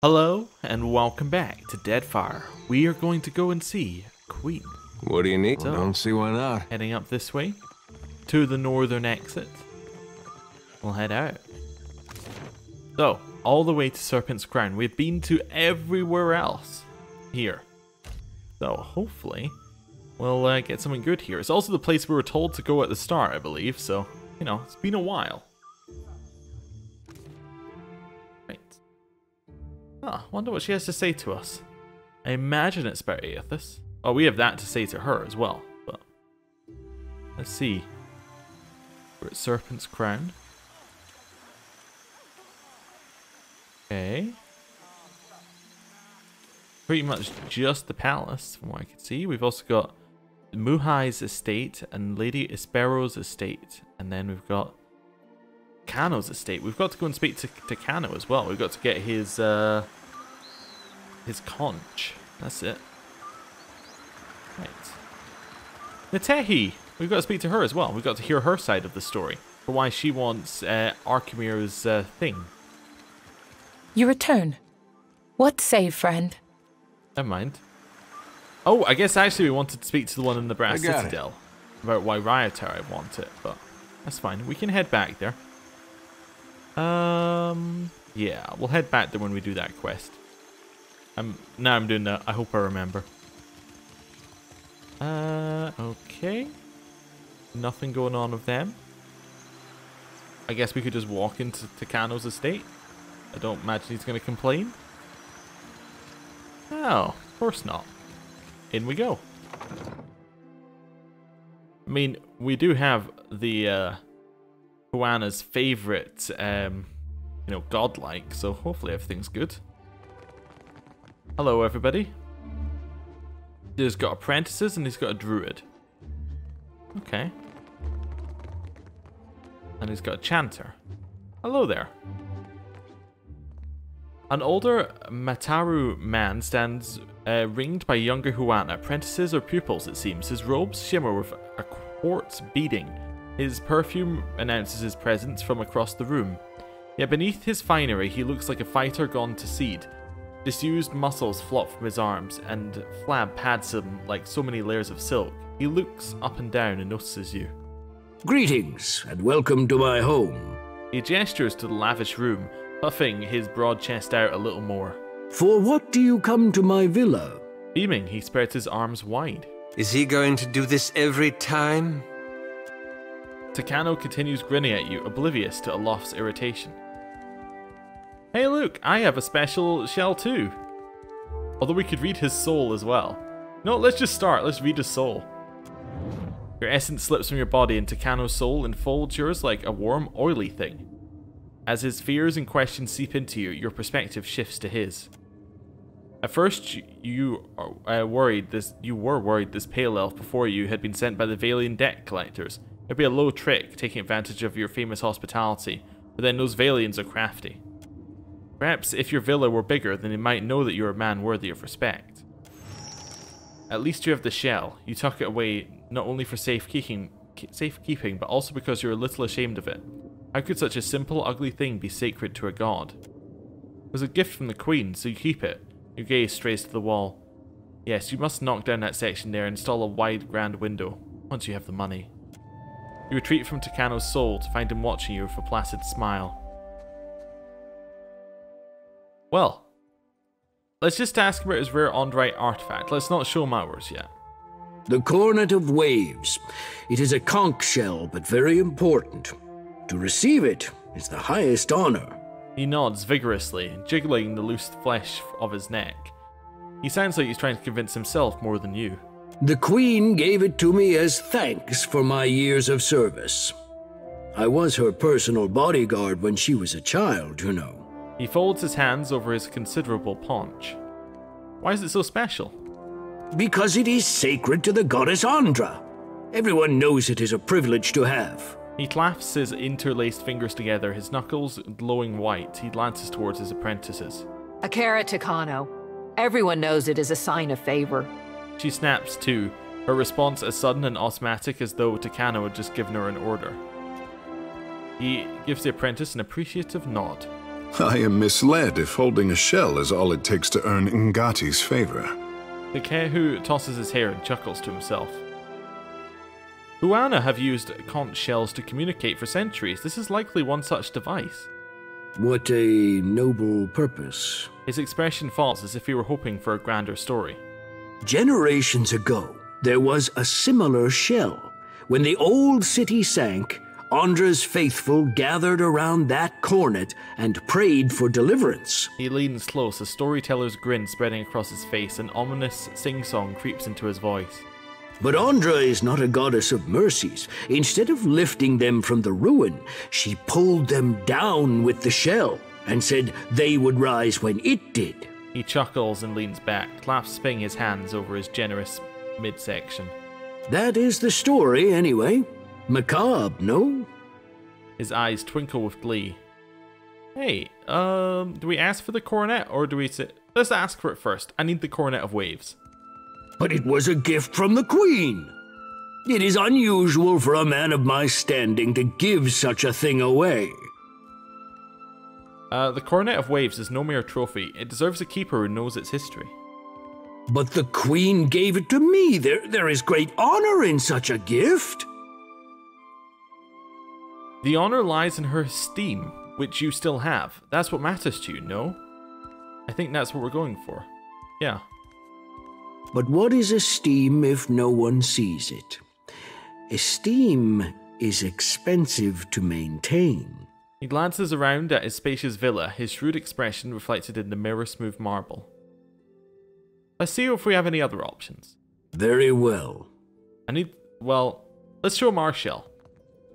Hello and welcome back to Deadfire. We are going to go and see Queen. What do you need? So, Don't see why not. Heading up this way to the northern exit. We'll head out. So, all the way to Serpent's Crown. We've been to everywhere else here. So, hopefully, we'll get something good here. It's also the place we were told to go at the start, I believe. So, you know, it's been a while. I wonder what she has to say to us. I imagine it's about Aethys. Oh, we have that to say to her as well. But let's see. We're at Serpent's Crown. Okay. Pretty much just the palace, from what I can see. We've also got Muhai's estate and Lady Espero's estate. And then we've got Kano's estate. We've got to go and speak to Kano as well. We've got to get his conch. That's it. Right. Natehi! We've got to speak to her as well. We've got to hear her side of the story. For why she wants Archimir's thing. You return. What say, friend? Never mind. Oh, I guess actually we wanted to speak to the one in the Brass Citadel. About why Riotar I want it, but that's fine. We can head back there. Yeah, we'll head back there when we do that quest. Now I'm doing that. I hope I remember. Okay. Nothing going on with them. I guess we could just walk into Taukano's estate. I don't imagine he's going to complain. Oh, of course not. In we go. I mean, we do have the Huana's favorite, godlike, so hopefully everything's good. Hello, everybody. He's got apprentices and he's got a druid. Okay. And he's got a chanter. Hello there. An older Mataru man stands ringed by younger Huana, apprentices or pupils it seems. His robes shimmer with a quartz beading. His perfume announces his presence from across the room. Yet beneath his finery he looks like a fighter gone to seed. Disused muscles flop from his arms, and flab pads him like so many layers of silk. He looks up and down and notices you. Greetings, and welcome to my home. He gestures to the lavish room, puffing his broad chest out a little more. For what do you come to my villa? Beaming, he spreads his arms wide. Is he going to do this every time? Taukano continues grinning at you, oblivious to Olaf's irritation. Hey look, I have a special shell too. Although we could read his soul as well. No, let's just start. Let's read his soul. Your essence slips from your body and Taukano's soul enfolds yours like a warm, oily thing. As his fears and questions seep into you, your perspective shifts to his. At first, you were worried this pale elf before you had been sent by the Valian debt collectors. It'd be a low trick, taking advantage of your famous hospitality, but then those Valians are crafty. Perhaps if your villa were bigger, then they might know that you're a man worthy of respect. At least you have the shell. You tuck it away not only for safekeeping, but also because you're a little ashamed of it. How could such a simple, ugly thing be sacred to a god? It was a gift from the queen, so you keep it. Your gaze strays to the wall. Yes, you must knock down that section there and install a wide, grand window, once you have the money. You retreat from Taukano's soul to find him watching you with a placid smile. Well, let's just ask about his rare Ondrite artifact. Let's not show him ours yet. The Cornet of Waves. It is a conch shell, but very important. To receive it is the highest honor. He nods vigorously, jiggling the loose flesh of his neck. He sounds like he's trying to convince himself more than you. The Queen gave it to me as thanks for my years of service. I was her personal bodyguard when she was a child, you know. He folds his hands over his considerable paunch. Why is it so special? Because it is sacred to the goddess Andra. Everyone knows it is a privilege to have. He clasps his interlaced fingers together, his knuckles glowing white. He glances towards his apprentices. Akara Taukano. Everyone knows it is a sign of favor. She snaps too, her response as sudden and automatic as though Taukano had just given her an order. He gives the apprentice an appreciative nod. I am misled if holding a shell is all it takes to earn Ngati's favor. The Kehu tosses his hair and chuckles to himself. Huana have used conch shells to communicate for centuries. This is likely one such device. What a noble purpose. His expression falls as if he were hoping for a grander story. Generations ago, there was a similar shell. When the old city sank, Andra's faithful gathered around that cornet and prayed for deliverance. He leans close, a storyteller's grin spreading across his face, an ominous sing-song creeps into his voice. But Andra is not a goddess of mercies. Instead of lifting them from the ruin, she pulled them down with the shell and said they would rise when it did. He chuckles and leans back, clasping his hands over his generous midsection. That is the story, anyway. Macabre, no? His eyes twinkle with glee. Hey, do we ask for the coronet, or do we say... Let's ask for it first. I need the coronet of waves. But it was a gift from the Queen. It is unusual for a man of my standing to give such a thing away. The coronet of waves is no mere trophy. It deserves a keeper who knows its history. But the Queen gave it to me. There is great honor in such a gift. The honor lies in her esteem, which you still have. That's what matters to you, no? I think that's what we're going for. Yeah. But what is esteem if no one sees it? Esteem is expensive to maintain. He glances around at his spacious villa, his shrewd expression reflected in the mirror-smooth marble. Let's see if we have any other options. Very well. Let's show him our shell.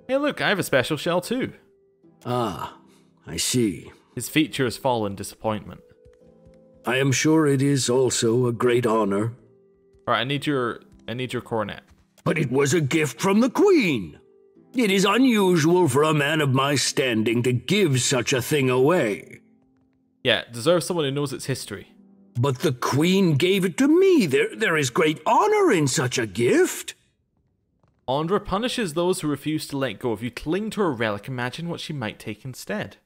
Hey look, I have a special shell too. Ah, I see. His features fall in disappointment. I am sure it is also a great honor. Alright, I need your coronet. But it was a gift from the Queen. It is unusual for a man of my standing to give such a thing away. Yeah, it deserves someone who knows its history. But the Queen gave it to me. There is great honor in such a gift. Andra punishes those who refuse to let go. If you cling to her relic, imagine what she might take instead.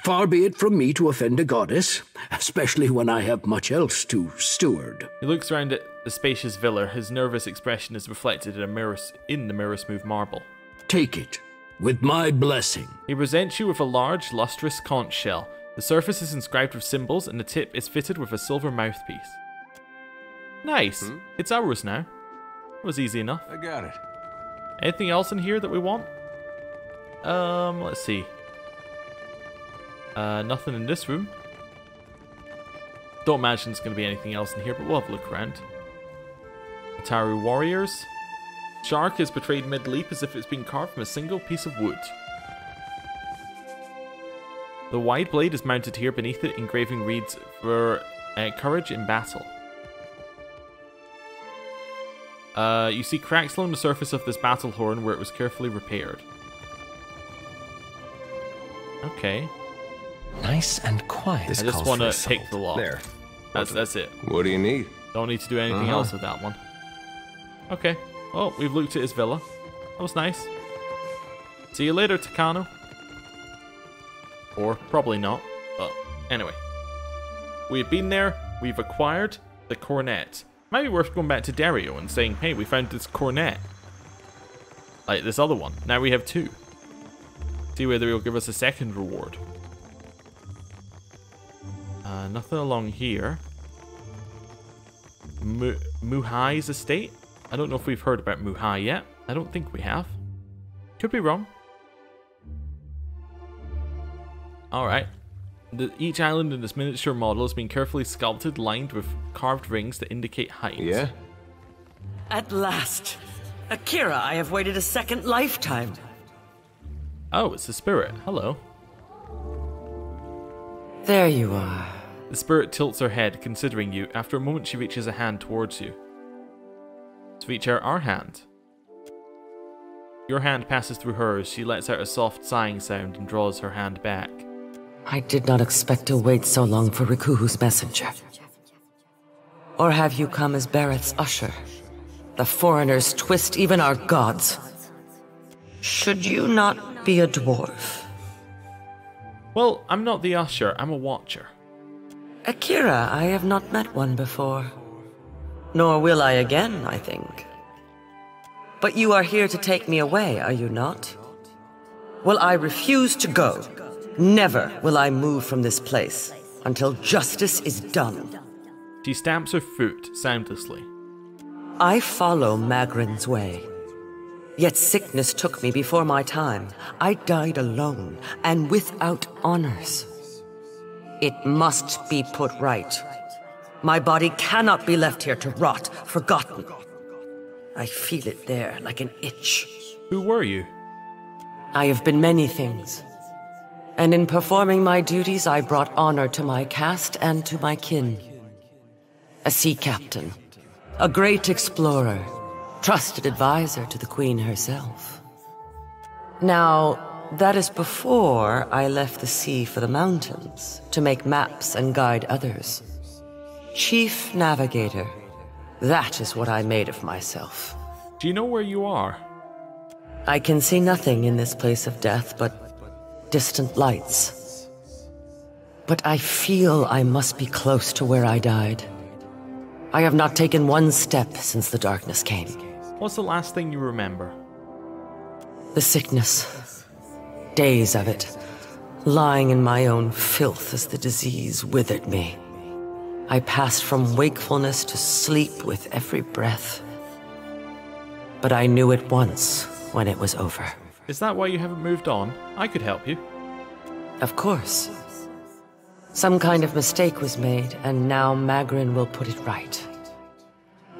Far be it from me to offend a goddess, especially when I have much else to steward. He looks around at the spacious villa. His nervous expression is reflected in the mirror-smooth marble. Take it, with my blessing. He presents you with a large, lustrous conch shell. The surface is inscribed with symbols, and the tip is fitted with a silver mouthpiece. Nice. It's ours now. It was easy enough. I got it. Anything else in here that we want? Let's see. Nothing in this room. Don't imagine there's going to be anything else in here, but we'll have a look around. Ataru warriors. Shark is betrayed mid-leap as if it's been carved from a single piece of wood. The wide blade is mounted here. Beneath it, engraving reads for courage in battle. You see cracks along the surface of this battle horn where it was carefully repaired. Okay. Nice and quiet. I just want to pick the lock. There. That's it. What do you need? Don't need to do anything else with that one. Okay. Well, we've looked at his villa. That was nice. See you later, Taukano. Or probably not. But anyway. We've been there. We've acquired the coronet. Might be worth going back to Dario and saying, hey, we found this coronet. Like this other one. Now we have two. See whether he'll give us a second reward. Nothing along here. Muhai's estate? I don't know if we've heard about Muhai yet. I don't think we have. Could be wrong. Alright. Each island in this miniature model has been carefully sculpted, lined with carved rings that indicate height. Yeah? At last! Akira, I have waited a second lifetime. Oh, it's the spirit. Hello. There you are. The spirit tilts her head, considering you. After a moment, she reaches a hand towards you. To reach out our hand. Your hand passes through hers. She lets out a soft sighing sound and draws her hand back. I did not expect to wait so long for Rikuhu's messenger. Or have you come as Barrett's usher? The foreigners twist even our gods. Should you not be a dwarf? Well, I'm not the usher, I'm a watcher. Akira, I have not met one before. Nor will I again, I think. But you are here to take me away, are you not? Well, I refuse to go. Never will I move from this place until justice is done. She stamps her foot soundlessly. I follow Magrin's way. Yet sickness took me before my time. I died alone and without honors. It must be put right. My body cannot be left here to rot, forgotten. I feel it there like an itch. Who were you? I have been many things. And in performing my duties, I brought honor to my caste and to my kin. A sea captain, a great explorer, trusted advisor to the Queen herself. Now, that is before I left the sea for the mountains to make maps and guide others. Chief navigator, that is what I made of myself. Do you know where you are? I can see nothing in this place of death but distant lights. But I feel I must be close to where I died. I have not taken one step since the darkness came. What's the last thing you remember? The sickness. Days of it. Lying in my own filth as the disease withered me. I passed from wakefulness to sleep with every breath. But I knew it once when it was over. Is that why you haven't moved on? I could help you. Of course. Some kind of mistake was made, and now Magrin will put it right.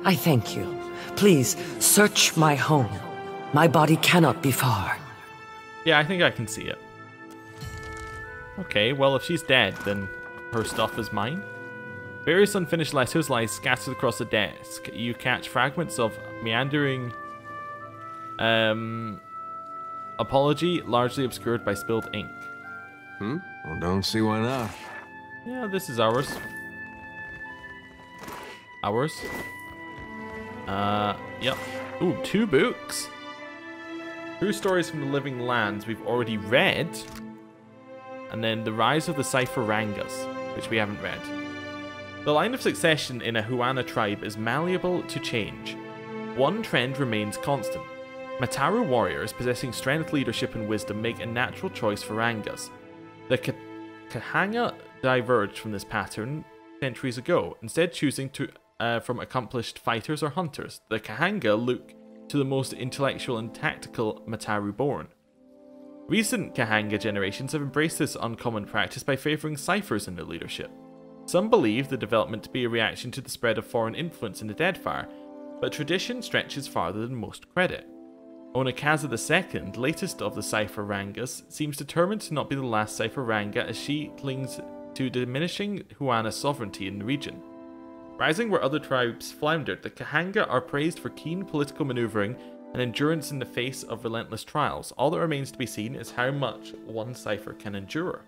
I thank you. Please, search my home. My body cannot be far. Yeah, I think I can see it. Okay, well, if she's dead, then her stuff is mine. Various unfinished letters lie scattered across the desk. You catch fragments of meandering apology, largely obscured by spilled ink. Well, don't see why not. Yeah, this is ours. Ours? Yep. Ooh, 2 books. True Stories from the Living Lands we've already read. And then The Rise of the Cypher-Rangas, which we haven't read. The line of succession in a Huana tribe is malleable to change. One trend remains constant. Mataru warriors possessing strength, leadership, and wisdom make a natural choice for Rangas. The Kahanga diverged from this pattern centuries ago, instead choosing from accomplished fighters or hunters. The Kahanga look to the most intellectual and tactical Mataru born. Recent Kahanga generations have embraced this uncommon practice by favouring ciphers in their leadership. Some believe the development to be a reaction to the spread of foreign influence in the Deadfire, but tradition stretches farther than most credit. Onakaza II, latest of the Cypher-Rangas, seems determined to not be the last Cypher-Ranga as she clings to diminishing Huana sovereignty in the region. Rising where other tribes floundered, the Kahanga are praised for keen political maneuvering and endurance in the face of relentless trials. All that remains to be seen is how much one cipher can endure.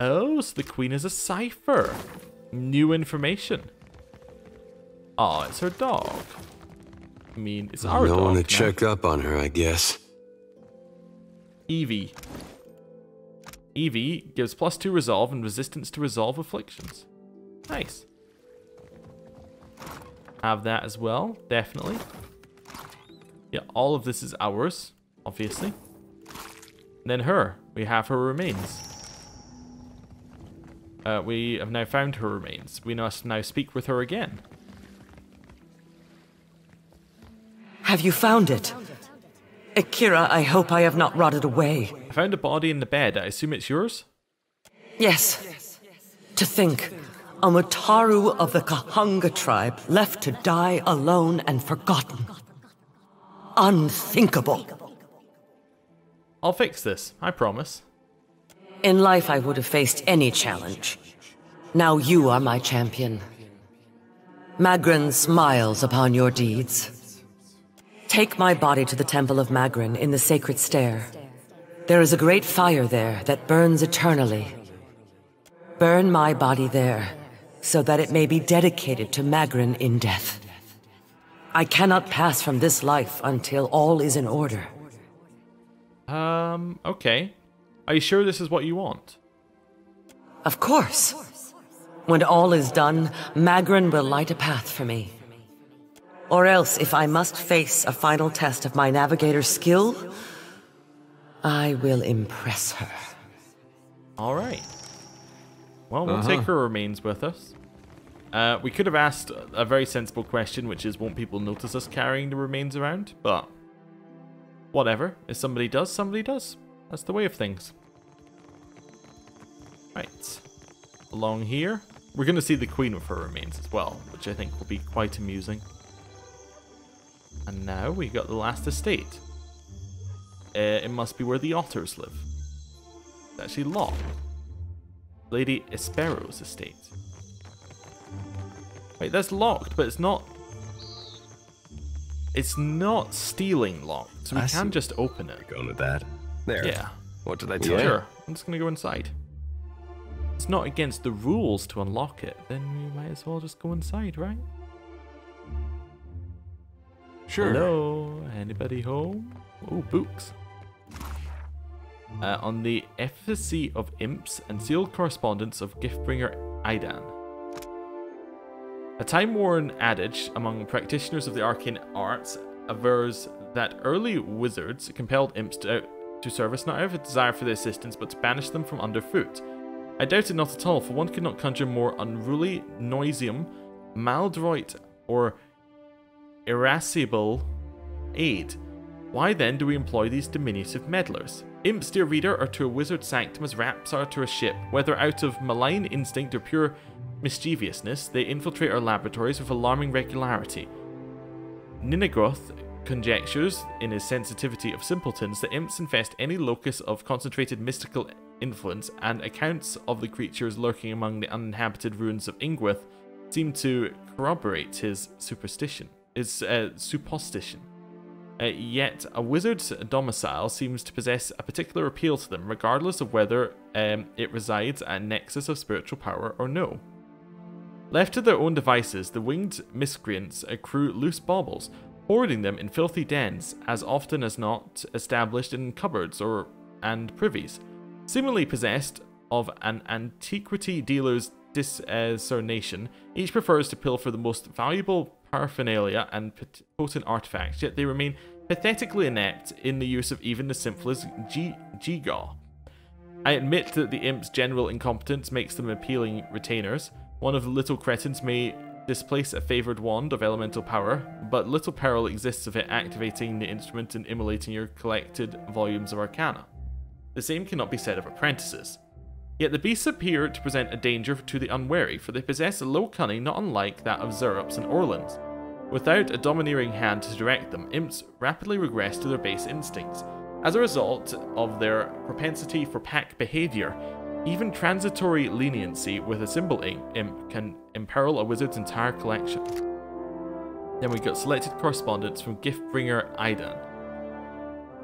Oh, so the queen is a cipher. New information. Oh, it's her dog. I mean, it's our dog. No one to now. check up on her, I guess. Evie. Evie gives +2 resolve and resistance to resolve afflictions. Nice. Have that as well, definitely. Yeah, all of this is ours, obviously. And then her. We have her remains. We have now found her remains. We must now speak with her again. Have you found it? Akira, I hope I have not rotted away. I found a body in the bed. I assume it's yours? Yes. To think, a Mataru of the Kahanga tribe left to die alone and forgotten. Unthinkable. I'll fix this, I promise. In life, I would have faced any challenge. Now you are my champion. Magrin smiles upon your deeds. Take my body to the Temple of Magrin in the Sacred Stair. There is a great fire there that burns eternally. Burn my body there, so that it may be dedicated to Magrin in death. I cannot pass from this life until all is in order. Okay. Are you sure this is what you want? Of course. When all is done, Magrin will light a path for me. Or else, if I must face a final test of my navigator's skill, I will impress her. Alright. Well, we'll take her remains with us. We could have asked a very sensible question, which is, won't people notice us carrying the remains around? But whatever. If somebody does, somebody does. That's the way of things. Right. Along here. We're going to see the Queen with her remains as well, which I think will be quite amusing. And now we got the last estate. It must be where the otters live. It's actually locked. Lady Espero's estate. Wait, that's locked, but it's not... It's not stealing locked, so we can just open it. Going with that. There. Yeah. What did I tell you? Sure. I'm just going to go inside. It's not against the rules to unlock it, then we might as well just go inside, right? Sure. Hello? Anybody home? Oh, books. On the efficacy of imps and sealed correspondence of giftbringer Aidan. A time-worn adage among practitioners of the arcane arts avers that early wizards compelled imps to service not out of a desire for their assistance, but to banish them from underfoot. I doubt it not at all, for one could not conjure more unruly, noisium, maladroit, or irascible aid. Why then do we employ these diminutive meddlers? Imps, dear reader, are to a wizard's sanctum as raps are to a ship. Whether out of malign instinct or pure mischievousness, they infiltrate our laboratories with alarming regularity. Ninagroth conjectures, in his sensitivity of simpletons, that imps infest any locus of concentrated mystical influence, and accounts of the creatures lurking among the uninhabited ruins of Ingwith seem to corroborate his supposition. Yet a wizard's domicile seems to possess a particular appeal to them, regardless of whether it resides at a nexus of spiritual power or no. Left to their own devices, the winged miscreants accrue loose baubles, hoarding them in filthy dens, as often as not established in cupboards and privies. Seemingly possessed of an antiquity dealer's discernation, each prefers to pilfer the most valuable paraphernalia and potent artifacts, yet they remain pathetically inept in the use of even the simplest gewgaw. I admit that the imp's general incompetence makes them appealing retainers. One of the little cretins may displace a favoured wand of elemental power, but little peril exists of it activating the instrument and immolating your collected volumes of arcana. The same cannot be said of apprentices. Yet the beasts appear to present a danger to the unwary, for they possess a low cunning not unlike that of Zerups and Orlans. Without a domineering hand to direct them, imps rapidly regress to their base instincts. As a result of their propensity for pack behaviour, even transitory leniency with a symbol imp can imperil a wizard's entire collection. Then we got selected correspondence from Giftbringer Aidan.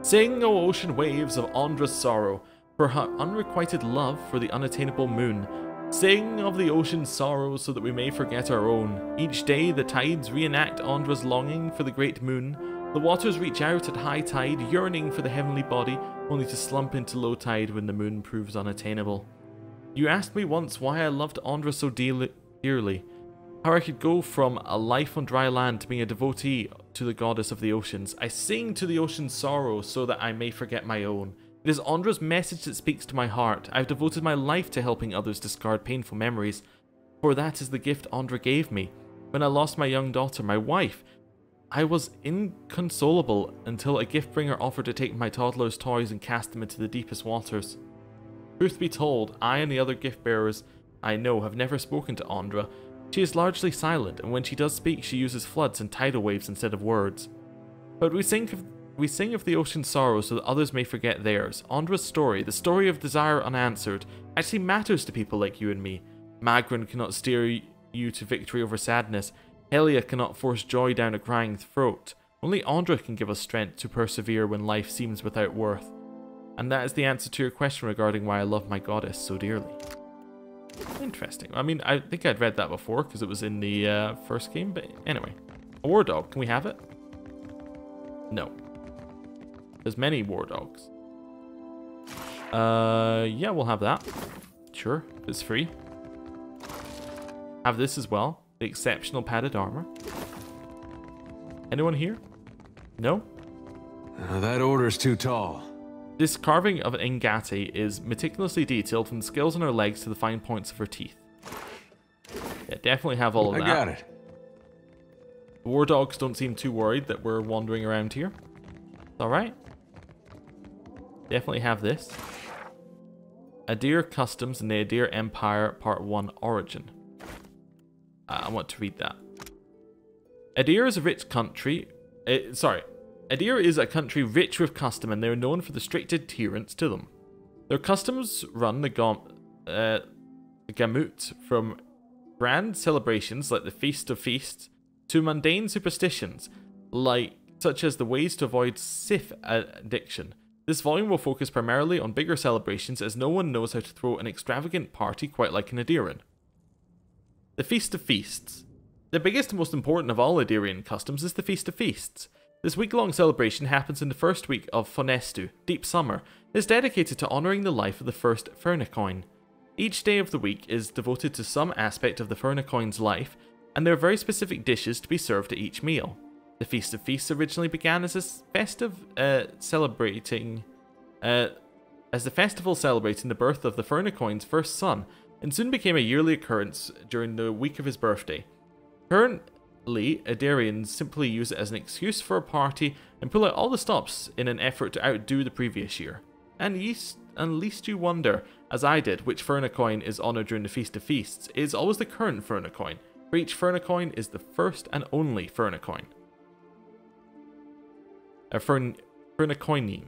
Sing, O ocean waves of Andra's sorrow, for her unrequited love for the unattainable moon. Sing of the ocean's sorrow so that we may forget our own. Each day the tides reenact Andra's longing for the great moon. The waters reach out at high tide, yearning for the heavenly body, only to slump into low tide when the moon proves unattainable. You asked me once why I loved Andra so dearly, how I could go from a life on dry land to being a devotee to the goddess of the oceans. I sing to the ocean's sorrow so that I may forget my own. It is Andra's message that speaks to my heart. I have devoted my life to helping others discard painful memories, for that is the gift Andra gave me. When I lost my young daughter, my wife, I was inconsolable until a gift-bringer offered to take my toddler's toys and cast them into the deepest waters. Truth be told, I and the other gift-bearers I know have never spoken to Andra. She is largely silent, and when she does speak, she uses floods and tidal waves instead of words. But we sing of the ocean's sorrow so that others may forget theirs. Andra's story, the story of desire unanswered, actually matters to people like you and me. Magrin cannot steer you to victory over sadness. Helia cannot force joy down a crying throat. Only Andra can give us strength to persevere when life seems without worth. And that is the answer to your question regarding why I love my goddess so dearly. Interesting. I mean, I think I'd read that before because it was in the first game, but anyway. A war dog, can we have it? No. There's many war dogs. Yeah, we'll have that. Sure. Sure, it's free. Have this as well. The exceptional padded armor. Anyone here? No? That order's too tall. This carving of an Ngati is meticulously detailed from the scales on her legs to the fine points of her teeth. Yeah, definitely have all of that. I got it. The war dogs don't seem too worried that we're wandering around here. Alright. Definitely have this. Adir Customs and the Adir Empire Part 1 Origin. I want to read that. Adir is a rich country... Adir is a country rich with custom, and they are known for the strict adherence to them. Their customs run the gamut from grand celebrations like the Feast of Feasts to mundane superstitions such as the ways to avoid Sith addiction. This volume will focus primarily on bigger celebrations, as no one knows how to throw an extravagant party quite like an Adiran. The Feast of Feasts. The biggest and most important of all Adirian customs is the Feast of Feasts. This week-long celebration happens in the first week of Fonestu, Deep Summer. It is dedicated to honouring the life of the first Furnacoin. Each day of the week is devoted to some aspect of the Furnacoin's life, and there are very specific dishes to be served at each meal. The Feast of Feasts originally began as a festive celebrating the birth of the Furnacoin's first son, and soon became a yearly occurrence during the week of his birthday. Currently, Adirians simply use it as an excuse for a party and pull out all the stops in an effort to outdo the previous year. And least you wonder, as I did, which Furnacoin is honoured during the Feast of Feasts. It is always the current Furnacoin, for each Furnacoin is the first and only Furnacoin. Furnacoining.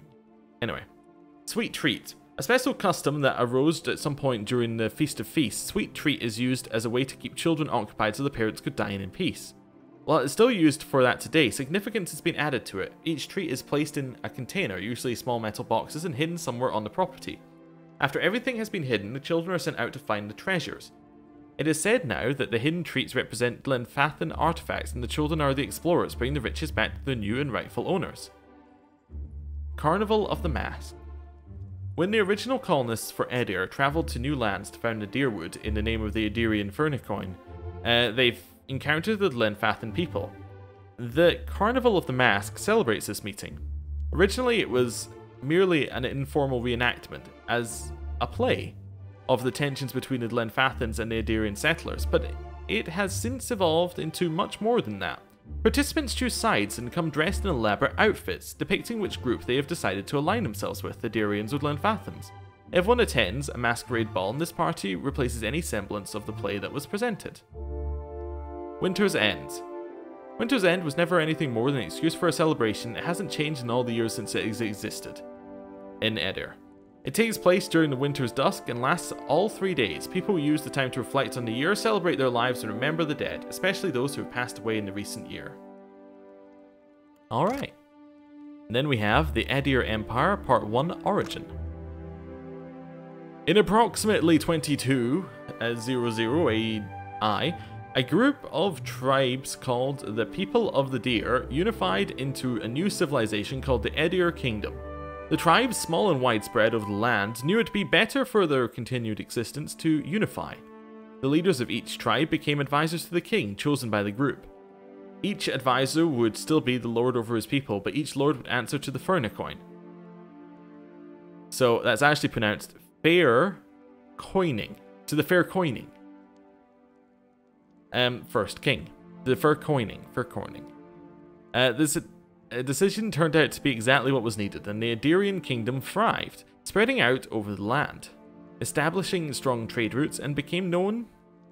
Anyway. Sweet Treat. A special custom that arose at some point during the Feast of Feasts, Sweet Treat is used as a way to keep children occupied so the parents could dine in peace. While it's still used for that today, significance has been added to it. Each treat is placed in a container, usually small metal boxes, and hidden somewhere on the property. After everything has been hidden, the children are sent out to find the treasures. It is said now that the hidden treats represent Glenfathan artifacts, and the children are the explorers, bringing the riches back to the new and rightful owners. Carnival of the Mask. When the original colonists for Edir travelled to new lands to found Adirwood in the name of the Adirian Furnacoin, they've encountered the Glenfathan people. The Carnival of the Mask celebrates this meeting. Originally it was merely an informal reenactment, as a play, of the tensions between the Glenfathans and the Adirian settlers, but it has since evolved into much more than that. Participants choose sides and come dressed in elaborate outfits, depicting which group they have decided to align themselves with, Adirians or Glenfathans. Everyone attends a masquerade ball, and this party replaces any semblance of the play that was presented. Winter's End. Winter's End was never anything more than an excuse for a celebration. It hasn't changed in all the years since it existed in Edir. It takes place during the winter's dusk and lasts all 3 days. People use the time to reflect on the year, celebrate their lives, and remember the dead, especially those who have passed away in the recent year. Alright. Then we have the Edir Empire Part 1 Origin. In approximately 2200 AI, a group of tribes called the People of the Deer unified into a new civilization called the Edir Kingdom. The tribes, small and widespread over the land, knew it to be better for their continued existence to unify. The leaders of each tribe became advisors to the king, chosen by the group. Each advisor would still be the lord over his people, but each lord would answer to the Furnacoin. So that's actually pronounced fair coining, to the fair coining. First king, the fair coining. This decision turned out to be exactly what was needed, and the Adirian kingdom thrived, spreading out over the land, establishing strong trade routes, and became known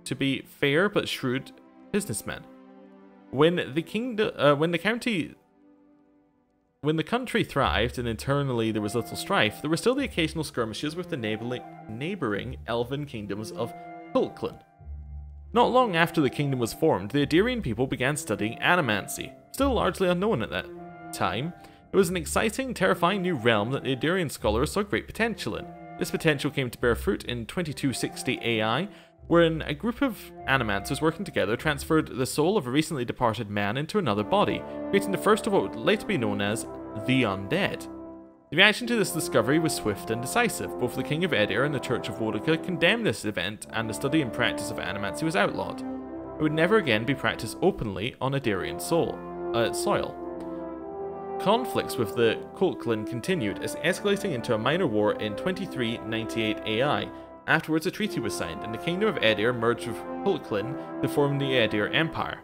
to be fair but shrewd businessmen. When the country thrived and internally there was little strife, there were still the occasional skirmishes with the neighbouring elven kingdoms of Kulklin. Not long after the kingdom was formed, the Adirian people began studying animancy, still largely unknown at that time. It was an exciting, terrifying new realm that the Adirian scholars saw great potential in. This potential came to bear fruit in 2260 AI, wherein a group of animancers working together transferred the soul of a recently departed man into another body, creating the first of what would later be known as the Undead. The reaction to this discovery was swift and decisive. Both the King of Edir and the Church of Wodica condemned this event, and the study and practice of animancy was outlawed. It would never again be practiced openly on Edirian soil. Conflicts with the Colquhoun continued, as escalating into a minor war in 2398 AI. Afterwards, a treaty was signed, and the Kingdom of Edir merged with Colquhoun to form the Edir Empire.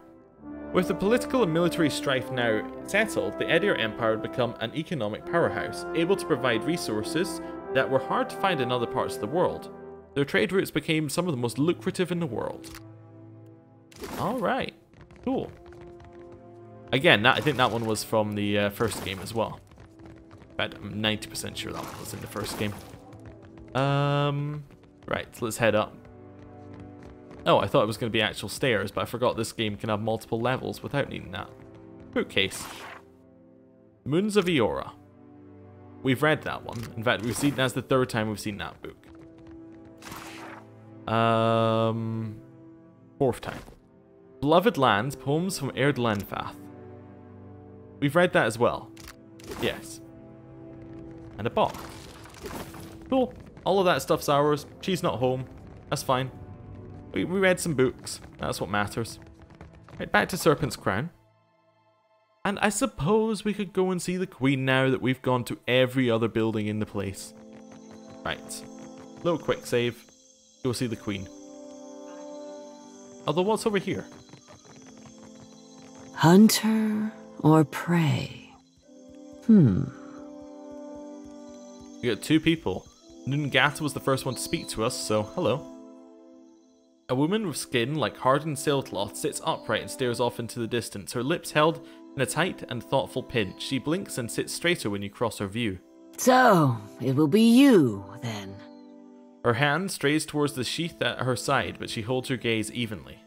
With the political and military strife now settled, the Edir Empire would become an economic powerhouse, able to provide resources that were hard to find in other parts of the world. Their trade routes became some of the most lucrative in the world. Alright, cool. Again, I think that one was from the first game as well. In fact, I'm 90% sure that one was in the first game. Right, so let's head up. Oh, I thought it was going to be actual stairs, but I forgot this game can have multiple levels without needing that. Bookcase. Moons of Eora. We've read that one. In fact, that's the third time we've seen that book. Fourth time. Beloved Lands, Poems from Erd Lenfath. We've read that as well. Yes. And a box. Cool. All of that stuff's ours. She's not home. That's fine. We read some books. That's what matters. Right, back to Serpent's Crown. And I suppose we could go and see the Queen now that we've gone to every other building in the place. Right. Little quick save. Go see the Queen. Although, what's over here? Hunter or prey? We got two people. Nungata was the first one to speak to us, so hello. A woman with skin like hardened sailcloth sits upright and stares off into the distance, her lips held in a tight and thoughtful pinch. She blinks and sits straighter when you cross her view. So, it will be you, then. Her hand strays towards the sheath at her side, but she holds her gaze evenly.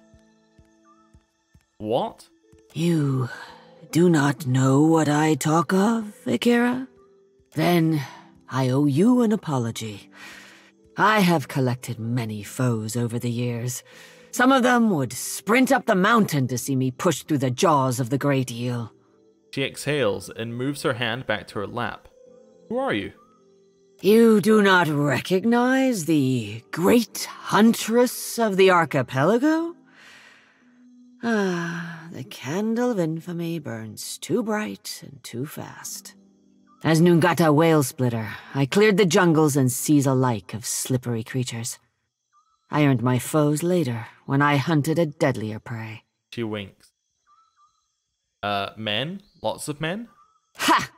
What? You do not know what I talk of, Akira? Then I owe you an apology. I have collected many foes over the years. Some of them would sprint up the mountain to see me push through the jaws of the great eel. She exhales and moves her hand back to her lap. Who are you? You do not recognize the great huntress of the archipelago? Ah, the candle of infamy burns too bright and too fast. As Nungata Whale Splitter, I cleared the jungles and seas alike of slippery creatures. I earned my foes later, when I hunted a deadlier prey. She winks. Men? Lots of men? Ha!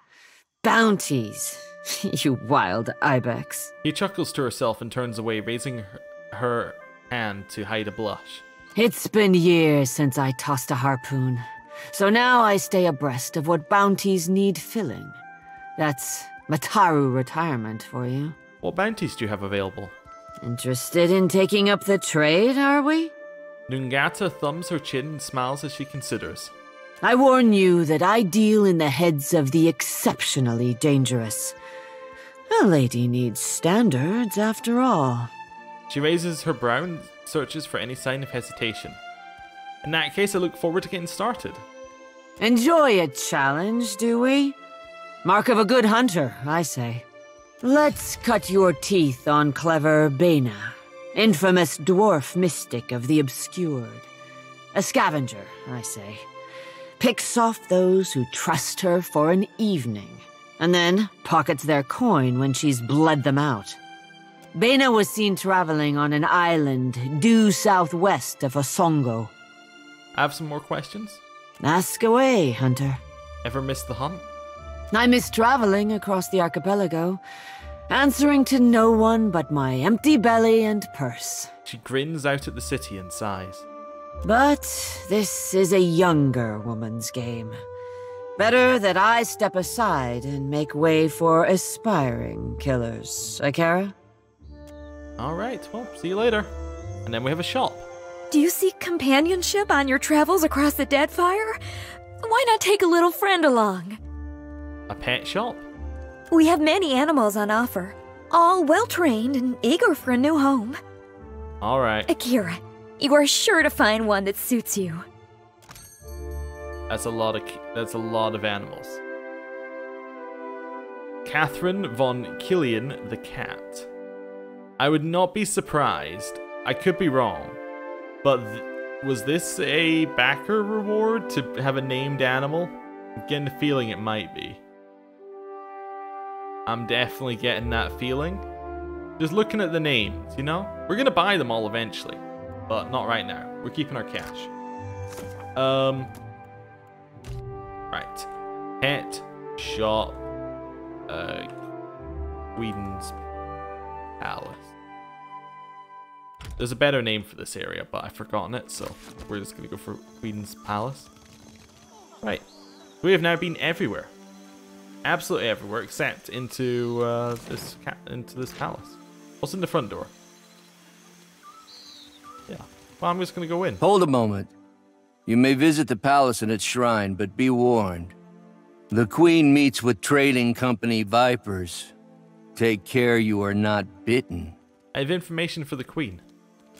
Bounties, you wild ibex. He chuckles to herself and turns away, raising her hand to hide a blush. It's been years since I tossed a harpoon, so now I stay abreast of what bounties need filling. That's Mataru retirement for you. What bounties do you have available? Interested in taking up the trade, are we? Nungata thumbs her chin and smiles as she considers. I warn you that I deal in the heads of the exceptionally dangerous. A lady needs standards, after all. She raises her brow and searches for any sign of hesitation. In that case, I look forward to getting started. Enjoy a challenge, do we? Mark of a good hunter, I say. Let's cut your teeth on clever Bena, infamous dwarf mystic of the obscured. A scavenger, I say. Picks off those who trust her for an evening, and then pockets their coin when she's bled them out. Bena was seen traveling on an island due southwest of Osongo. I have some more questions. Ask away, hunter. Ever missed the hunt? I miss traveling across the archipelago, answering to no one but my empty belly and purse. She grins out at the city and sighs. But this is a younger woman's game. Better that I step aside and make way for aspiring killers, Akira? Alright, well, see you later. And then we have a shop. Do you seek companionship on your travels across the Deadfire? Why not take a little friend along? A pet shop? We have many animals on offer, all well-trained and eager for a new home. Alright. Akira, you are sure to find one that suits you. That's a lot of animals. Catherine von Killian the Cat. I would not be surprised, I could be wrong, but was this a backer reward to have a named animal? I'm getting the feeling it might be. I'm definitely getting that feeling. Just looking at the names, you know? We're gonna buy them all eventually, but not right now. We're keeping our cash. Right. Pet shop. Queen's Palace. There's a better name for this area, but I've forgotten it, so we're just gonna go for Queen's Palace. Right. We have now been everywhere. Absolutely everywhere, except into this palace. What's in the front door? Yeah. Well, I'm just gonna go in. Hold a moment. You may visit the palace and its shrine, but be warned. The Queen meets with trading company vipers. Take care you are not bitten. I have information for the Queen.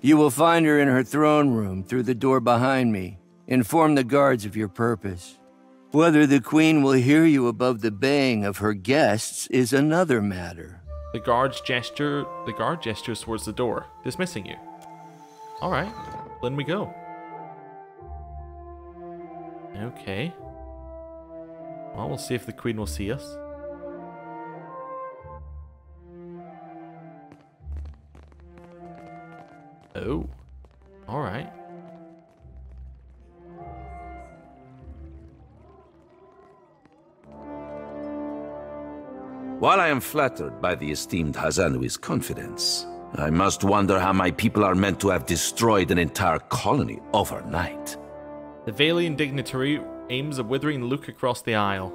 You will find her in her throne room through the door behind me. Inform the guards of your purpose. Whether the Queen will hear you above the baying of her guests is another matter. The guard gestures towards the door, dismissing you. Alright, then we go. Okay. Well, we'll see if the Queen will see us. Oh. Alright. While I am flattered by the esteemed Hazanui's confidence, I must wonder how my people are meant to have destroyed an entire colony overnight. The Valian dignitary aims a withering look across the aisle.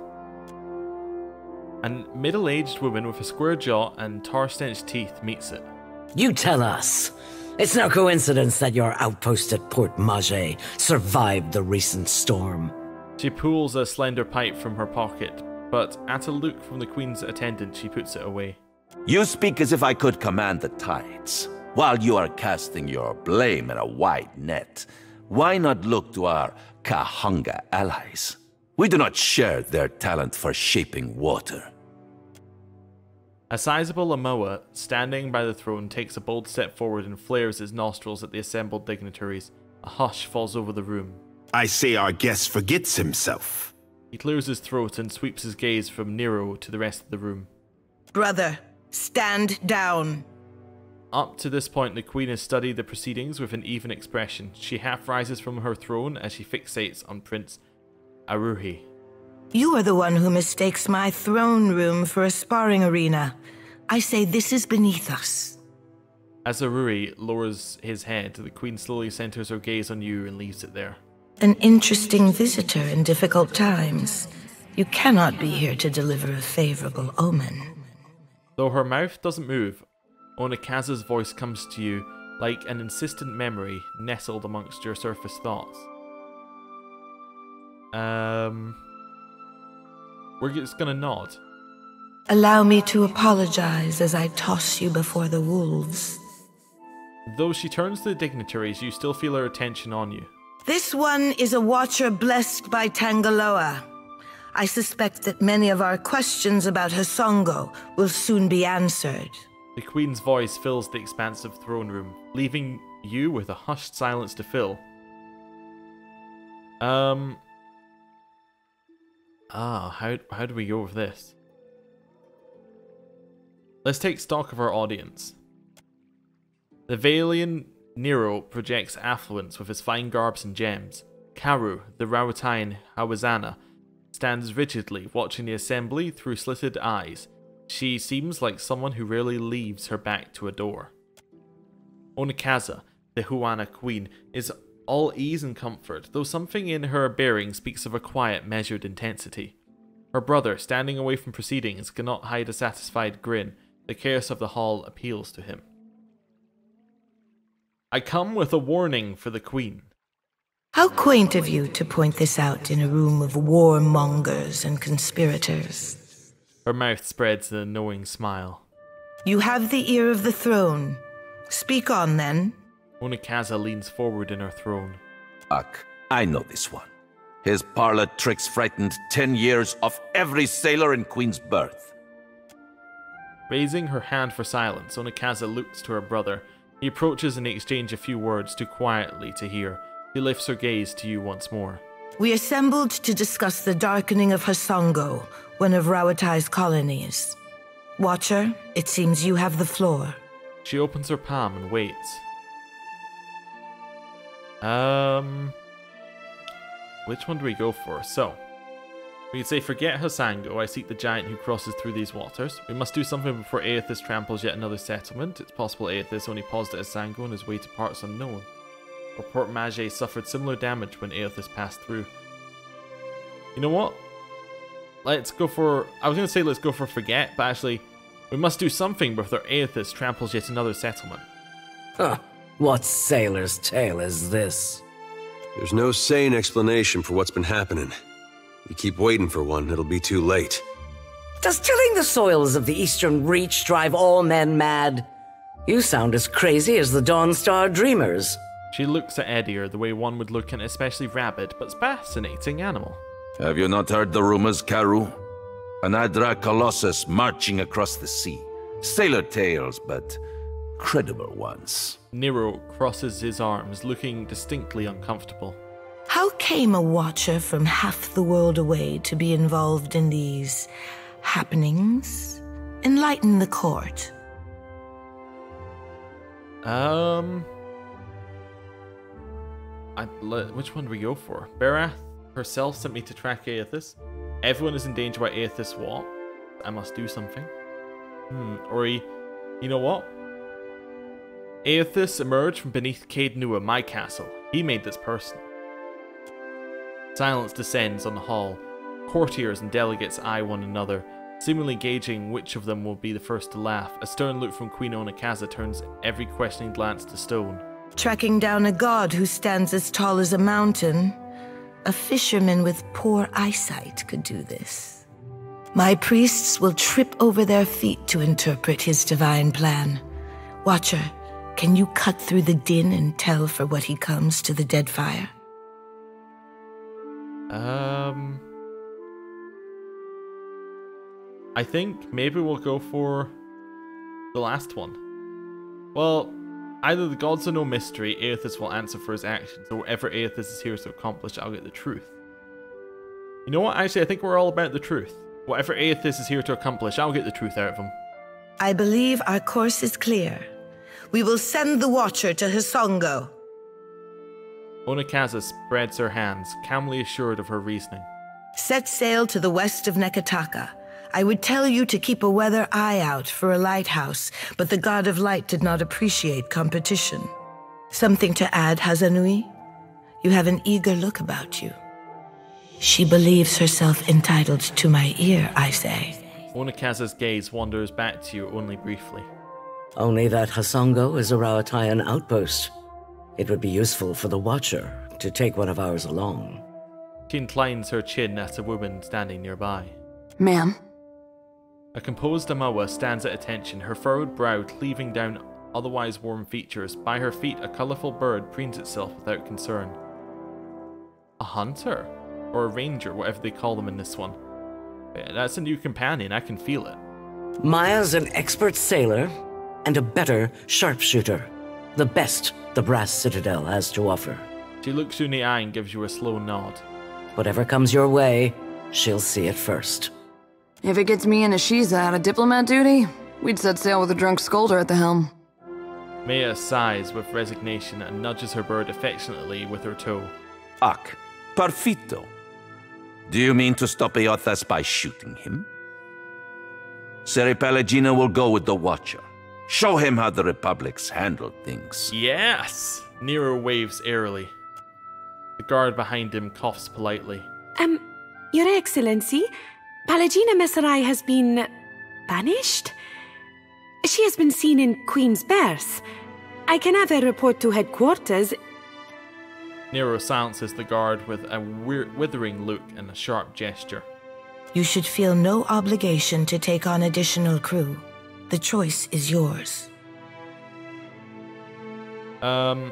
A middle-aged woman with a square jaw and tar-stenched teeth meets it. You tell us. It's no coincidence that your outpost at Port Mage survived the recent storm. She pulls a slender pipe from her pocket, but at a look from the Queen's attendant, she puts it away. You speak as if I could command the tides. While you are casting your blame in a wide net, why not look to our Kahanga allies? We do not share their talent for shaping water. A sizable Amoa, standing by the throne, takes a bold step forward and flares his nostrils at the assembled dignitaries. A hush falls over the room. I say our guest forgets himself. He clears his throat and sweeps his gaze from Nero to the rest of the room. Brother, stand down. Up to this point, the Queen has studied the proceedings with an even expression. She half rises from her throne as she fixates on Prince Aruhi. You are the one who mistakes my throne room for a sparring arena. I say this is beneath us. As Aruhi lowers his head, the Queen slowly centers her gaze on you and leaves it there. An interesting visitor in difficult times. You cannot be here to deliver a favorable omen. Though her mouth doesn't move, Onikaza's voice comes to you like an insistent memory nestled amongst your surface thoughts. We're just gonna nod. Allow me to apologize as I toss you before the wolves. Though she turns to the dignitaries, you still feel her attention on you. This one is a watcher blessed by Tangaloa. I suspect that many of our questions about Hasongo will soon be answered. The Queen's voice fills the expansive throne room, leaving you with a hushed silence to fill. How do we go with this? Let's take stock of our audience. The Valian Nero projects affluence with his fine garbs and gems. Karu, the Rauatine Hawazana, stands rigidly, watching the assembly through slitted eyes. She seems like someone who rarely leaves her back to a door. Onikaza, the Huana Queen, is all ease and comfort, though something in her bearing speaks of a quiet, measured intensity. Her brother, standing away from proceedings, cannot hide a satisfied grin. The chaos of the hall appeals to him. I come with a warning for the Queen. How quaint of you to point this out in a room of warmongers and conspirators. Her mouth spreads in a knowing smile. You have the ear of the throne. Speak on, then. Onikaza leans forward in her throne. I know this one. His parlor tricks frightened 10 years of every sailor in Queen's Birth. Raising her hand for silence, Onikaza looks to her brother. He approaches and they exchange a few words too quietly to hear. He lifts her gaze to you once more. We assembled to discuss the darkening of Hasongo, one of Rawatai's colonies. Watcher, it seems you have the floor. She opens her palm and waits. Which one do we go for? So, we could say, forget Hasango, I seek the giant who crosses through these waters. We must do something before Aethys tramples yet another settlement. It's possible Aethys only paused at Hasango on his way to parts unknown. Or Port Mage suffered similar damage when Aethys passed through. You know what? Let's go for... I was going to say let's go for forget, but actually, we must do something before Aethys tramples yet another settlement. Huh. What sailor's tale is this? There's no sane explanation for what's been happening. You keep waiting for one, it'll be too late. Does tilling the soils of the Eastern Reach drive all men mad? You sound as crazy as the Dawnstar Dreamers. She looks at Edier the way one would look at an especially rabid but fascinating animal. Have you not heard the rumors, Karu? An Adra Colossus marching across the sea. Sailor tales, but credible ones. Nero crosses his arms, looking distinctly uncomfortable. How came a Watcher from half the world away to be involved in these happenings? Enlighten the court. Which one do we go for? Berath herself sent me to track Aethys. Everyone is in danger by Aethys what? I must do something. Or you know what? Aethys emerged from beneath Caed Nua, my castle. He made this personal. Silence descends on the hall. Courtiers and delegates eye one another, seemingly gauging which of them will be the first to laugh. A stern look from Queen Onikaza turns every questioning glance to stone. Tracking down a god who stands as tall as a mountain. A fisherman with poor eyesight could do this. My priests will trip over their feet to interpret his divine plan. Watcher, can you cut through the din and tell for what he comes to the Deadfire? I think maybe we'll go for the last one. Well, either the gods are no mystery, Aethys will answer for his actions, or whatever Aethys is here to accomplish, I'll get the truth. You know what? Actually, I think we're all about the truth. Whatever Aethys is here to accomplish, I'll get the truth out of him. I believe our course is clear. We will send the Watcher to Hasongo. Onikaza spreads her hands, calmly assured of her reasoning. Set sail to the west of Nekataka. I would tell you to keep a weather eye out for a lighthouse, but the God of Light did not appreciate competition. Something to add, Hazanui? You have an eager look about you. She believes herself entitled to my ear, I say. Onikaza's gaze wanders back to you only briefly. Only that Hasongo is a Rawataian outpost. It would be useful for the Watcher to take one of ours along. She inclines her chin at a woman standing nearby. Ma'am? A composed Amawa stands at attention, her furrowed brow cleaving down otherwise warm features. By her feet, a colourful bird preens itself without concern. A hunter? Or a ranger, whatever they call them in this one. That's a new companion, I can feel it. Maya's an expert sailor and a better sharpshooter. The best the Brass Citadel has to offer. She looks you in the eye and gives you a slow nod. Whatever comes your way, she'll see it first. If it gets me and Ashiza out of diplomat duty, we'd set sail with a drunk scolder at the helm. Maya sighs with resignation and nudges her bird affectionately with her toe. Ak, perfito. Do you mean to stop Aethys by shooting him? Seri Pelagina will go with the Watcher. Show him how the Republic's handled things. Yes! Nero waves airily. The guard behind him coughs politely. Your Excellency, Palagina Messerai has been banished? She has been seen in Queen's berth. I can have a report to headquarters. Nero silences the guard with a withering look and a sharp gesture. You should feel no obligation to take on additional crew. The choice is yours. Yeah,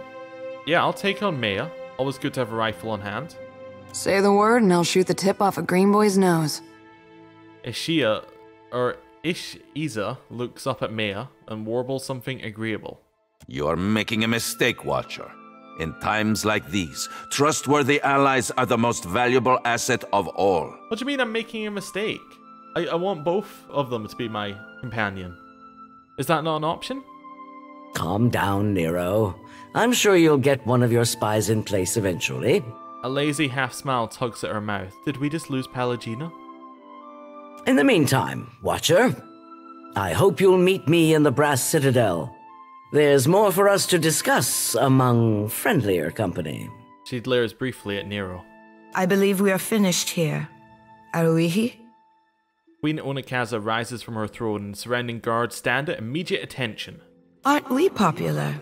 I'll take on Maya. Always good to have a rifle on hand. Say the word and I'll shoot the tip off a green boy's nose. Ishia, or Isa looks up at Maya and warbles something agreeable. You're making a mistake, Watcher. In times like these, trustworthy allies are the most valuable asset of all. What do you mean I'm making a mistake? I want both of them to be my companion. Is that not an option? Calm down, Nero. I'm sure you'll get one of your spies in place eventually. A lazy half-smile tugs at her mouth. Did we just lose Pallegina? In the meantime, Watcher, I hope you'll meet me in the Brass Citadel. There's more for us to discuss among friendlier company. She glares briefly at Nero. I believe we are finished here. Are we? Queen Onikaza rises from her throne and surrounding guards stand at immediate attention. Aren't we popular?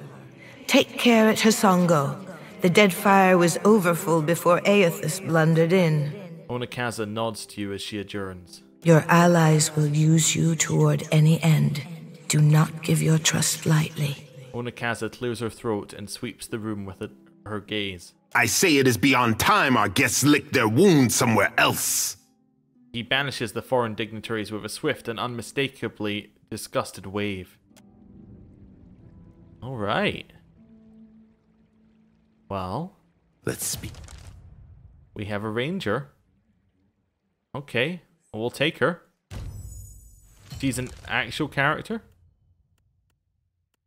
Take care at Hasongo. The Deadfire was overfull before Aethys blundered in. Onikaza nods to you as she adjourns. Your allies will use you toward any end. Do not give your trust lightly. Onikaza clears her throat and sweeps the room with her gaze. I say it is beyond time our guests lick their wounds somewhere else. He banishes the foreign dignitaries with a swift and unmistakably disgusted wave. Alright. Well, let's speak. We have a ranger. Okay, we'll take her. She's an actual character?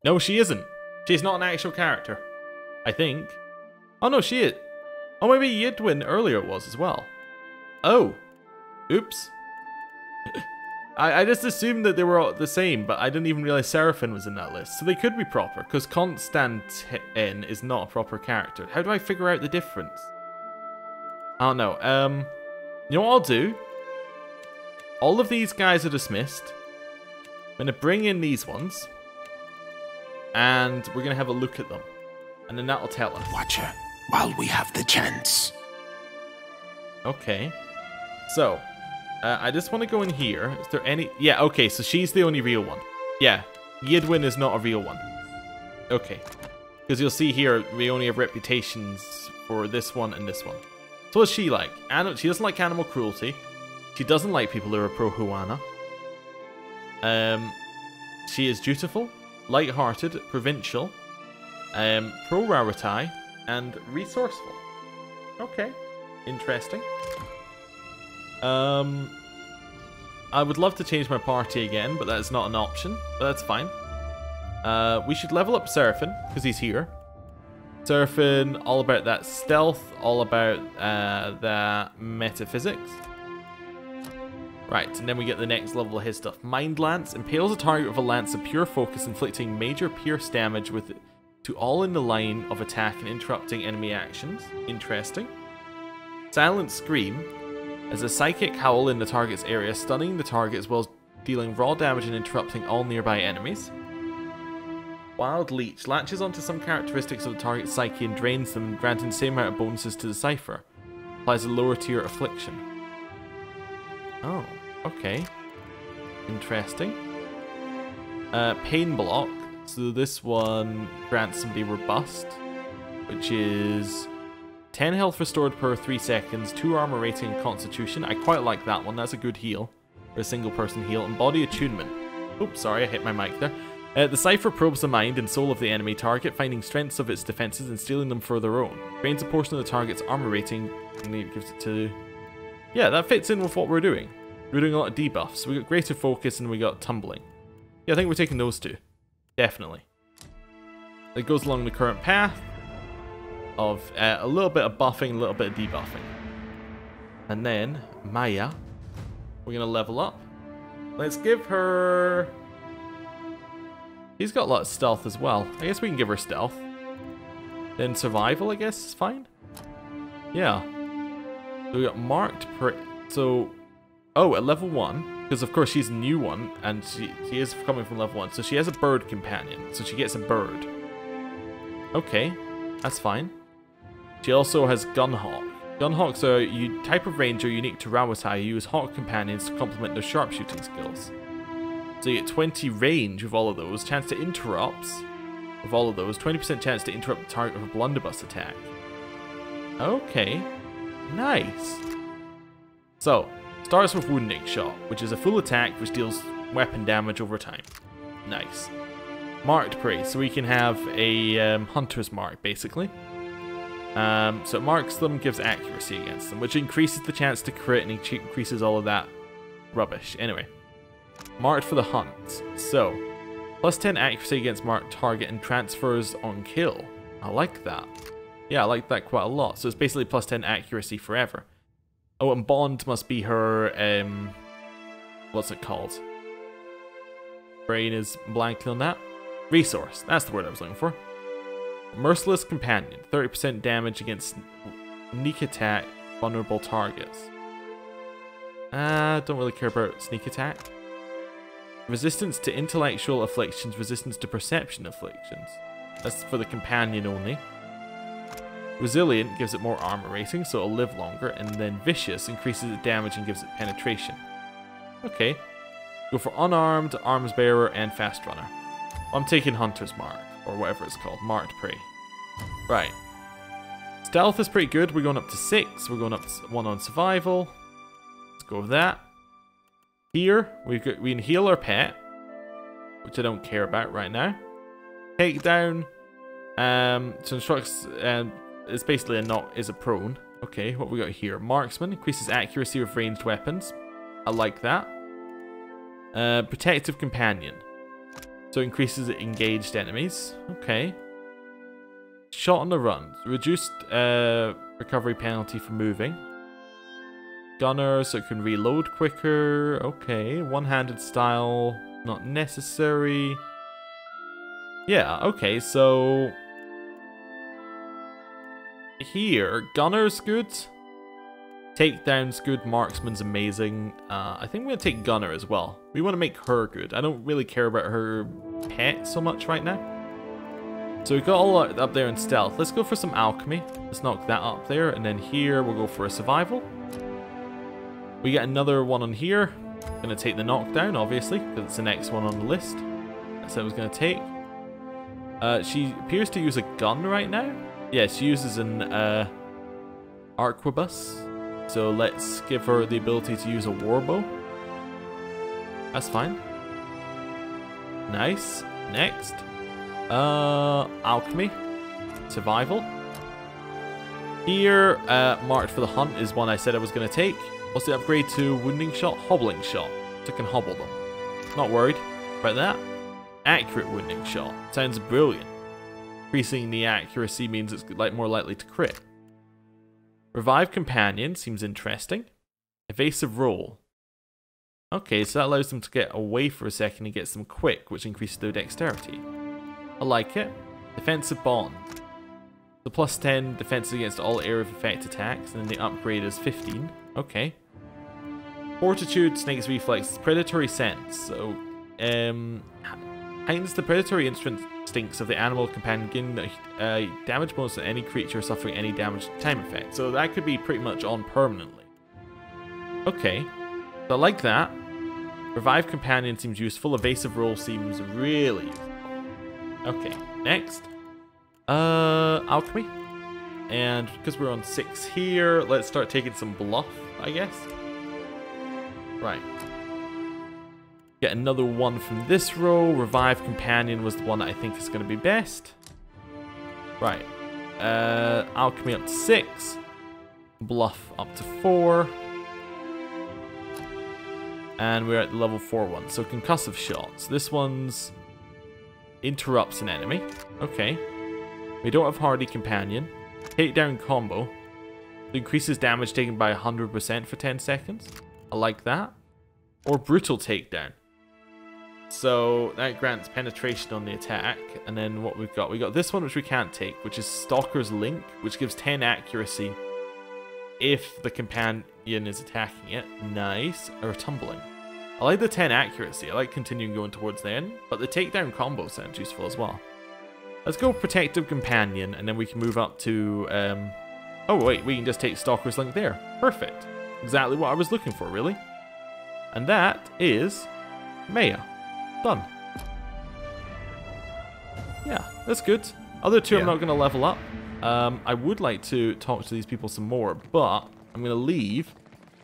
No, she isn't. She's not an actual character. I think. Oh no, she is. Oh, maybe Yidwin earlier was as well. Oh. Oops. I just assumed that they were all the same, but I didn't even realize Seraphim was in that list. So they could be proper, because Constantin is not a proper character. How do I figure out the difference? I don't know. You know what I'll do? All of these guys are dismissed. I'm going to bring in these ones. And we're going to have a look at them. And then that'll tell us. Watcher, while we have the chance. Okay. So, I just want to go in here. Is there any... Yeah, okay, so she's the only real one. Yeah, Yidwin is not a real one. Okay. Because you'll see here, we only have reputations for this one and this one. So what's she like? She doesn't like animal cruelty. She doesn't like people who are pro-Huana. She is dutiful, light-hearted, provincial, pro-Raritai, and resourceful. Okay, interesting. I would love to change my party again, but that's not an option, but that's fine. We should level up Seraphim, because he's here. Seraphim, all about that stealth, all about that metaphysics. Right, and then we get the next level of his stuff. Mind Lance impales a target with a lance of pure focus, inflicting major pierce damage with it to all in the line of attack and interrupting enemy actions. Interesting. Silent Scream as a psychic howl in the target's area, stunning the target as well as dealing raw damage and interrupting all nearby enemies. Wild Leech latches onto some characteristics of the target's psyche and drains them, granting the same amount of bonuses to the cipher. Applies a lower tier affliction. Oh, okay. Interesting. Pain Block. So this one grants somebody Robust, which is 10 health restored per 3 seconds, 2 armor rating and constitution. I quite like that one. That's a good heal. For a single person heal. And body attunement. Oops, sorry, I hit my mic there. The cipher probes the mind and soul of the enemy target, finding strengths of its defenses and stealing them for their own. Drains a portion of the target's armor rating and it gives it to... Yeah, that fits in with what we're doing. We're doing a lot of debuffs. So we got greater focus and we got tumbling. Yeah, I think we're taking those two. Definitely. It goes along the current path of a little bit of buffing, a little bit of debuffing. And then, Maya, we're going to level up. Let's give her... She's got a lot of stealth as well. I guess we can give her stealth. Then survival, I guess, is fine. Yeah. So we got marked... So... Oh, at level 1, because of course she's a new one, and she is coming from level 1, so she has a bird companion, so she gets a bird. Okay, that's fine. She also has Gunhawk. Gunhawks are a type of ranger unique to Rawatai who use hawk companions to complement their sharpshooting skills. So you get 20 range with all of those, chance to interrupt with all of those, 20% chance to interrupt the target with a blunderbuss attack. Okay, nice. So, starts with Wounding Shot, which is a full attack which deals weapon damage over time. Nice. Marked prey, so we can have a hunter's mark, basically. So it marks them, gives accuracy against them, which increases the chance to crit and increases all of that rubbish. Anyway, marked for the hunt. So, plus 10 accuracy against marked target and transfers on kill. I like that. Yeah, I like that quite a lot. So it's basically plus 10 accuracy forever. Oh, and Bond must be her, what's it called? Brain is blanking on that. Resource, that's the word I was looking for. Merciless Companion, 30% damage against sneak attack, vulnerable targets. Don't really care about sneak attack. Resistance to intellectual afflictions, resistance to perception afflictions. That's for the companion only. Resilient gives it more armor rating, so it'll live longer. And then Vicious increases its damage and gives it penetration. Okay. Go for Unarmed, Arms Bearer, and Fast Runner. I'm taking Hunter's Mark, or whatever it's called, Marked Prey. Right. Stealth is pretty good. We're going up to 6. We're going up to 1 on Survival. Let's go with that. Here, we can heal our pet, which I don't care about right now. Takedown. So instructs, it's basically a knock, is a prone. Okay, what we got here? Marksman, increases accuracy with ranged weapons. I like that. Protective Companion. So increases engaged enemies. Okay. Shot on the run. Reduced recovery penalty for moving. Gunner, so it can reload quicker. Okay. One-handed style, not necessary. Yeah, okay, so... Here, Gunner's good. Takedown's good, Marksman's amazing. I think we're going to take Gunner as well. We want to make her good. I don't really care about her pet so much right now. So we've got all up there in stealth. Let's go for some alchemy. Let's knock that up there. And then here, we'll go for a survival. We get another one on here. Going to take the knockdown, obviously, because it's the next one on the list. That's what I was going to take. She appears to use a gun right now. Yeah, she uses an arquebus. So let's give her the ability to use a warbow. That's fine. Nice. Next. Alchemy. Survival. Here, marked for the hunt is one I said I was going to take. What's the upgrade to wounding shot? Hobbling shot. So I can hobble them. Not worried about that. Accurate wounding shot. Sounds brilliant. Increasing the accuracy means it's more likely to crit. Revive Companion seems interesting. Evasive roll. Okay, so that allows them to get away for a second and gets them quick, which increases their dexterity. I like it. Defensive Bond. The plus 10 defense against all area of effect attacks, and then the upgrade is 15. Okay. Fortitude, Snake's Reflex, Predatory Sense. So, heightens the predatory instincts of the animal companion, damage bonus to any creature suffering any damage time effect. So that could be pretty much on permanently. Okay, so I like that. Revive Companion seems useful. Evasive Roll seems really useful. Okay, next. Alchemy. And because we're on 6 here, let's start taking some bluff, I guess. Right. Get another one from this row. Revive Companion was the one that I think is going to be best. Right. Alchemy up to 6. Bluff up to 4. And we're at the level 4 one. So concussive shots. This one's interrupts an enemy. Okay. We don't have Hardy Companion. Takedown combo. It increases damage taken by 100% for 10 seconds. I like that. Or brutal takedown. So that grants penetration on the attack. And then what we've got? We got this one which we can't take, which is Stalker's Link, which gives 10 accuracy if the companion is attacking it. Nice. Or tumbling. I like the 10 accuracy. I like continuing going towards the end. But the takedown combo sounds useful as well. Let's go Protective Companion, and then we can move up to... oh wait, we can just take Stalker's Link there. Perfect. Exactly what I was looking for, really. And that is Maya. Done. Yeah, that's good. Other two I'm not going to level up. I would like to talk to these people some more, but I'm going to leave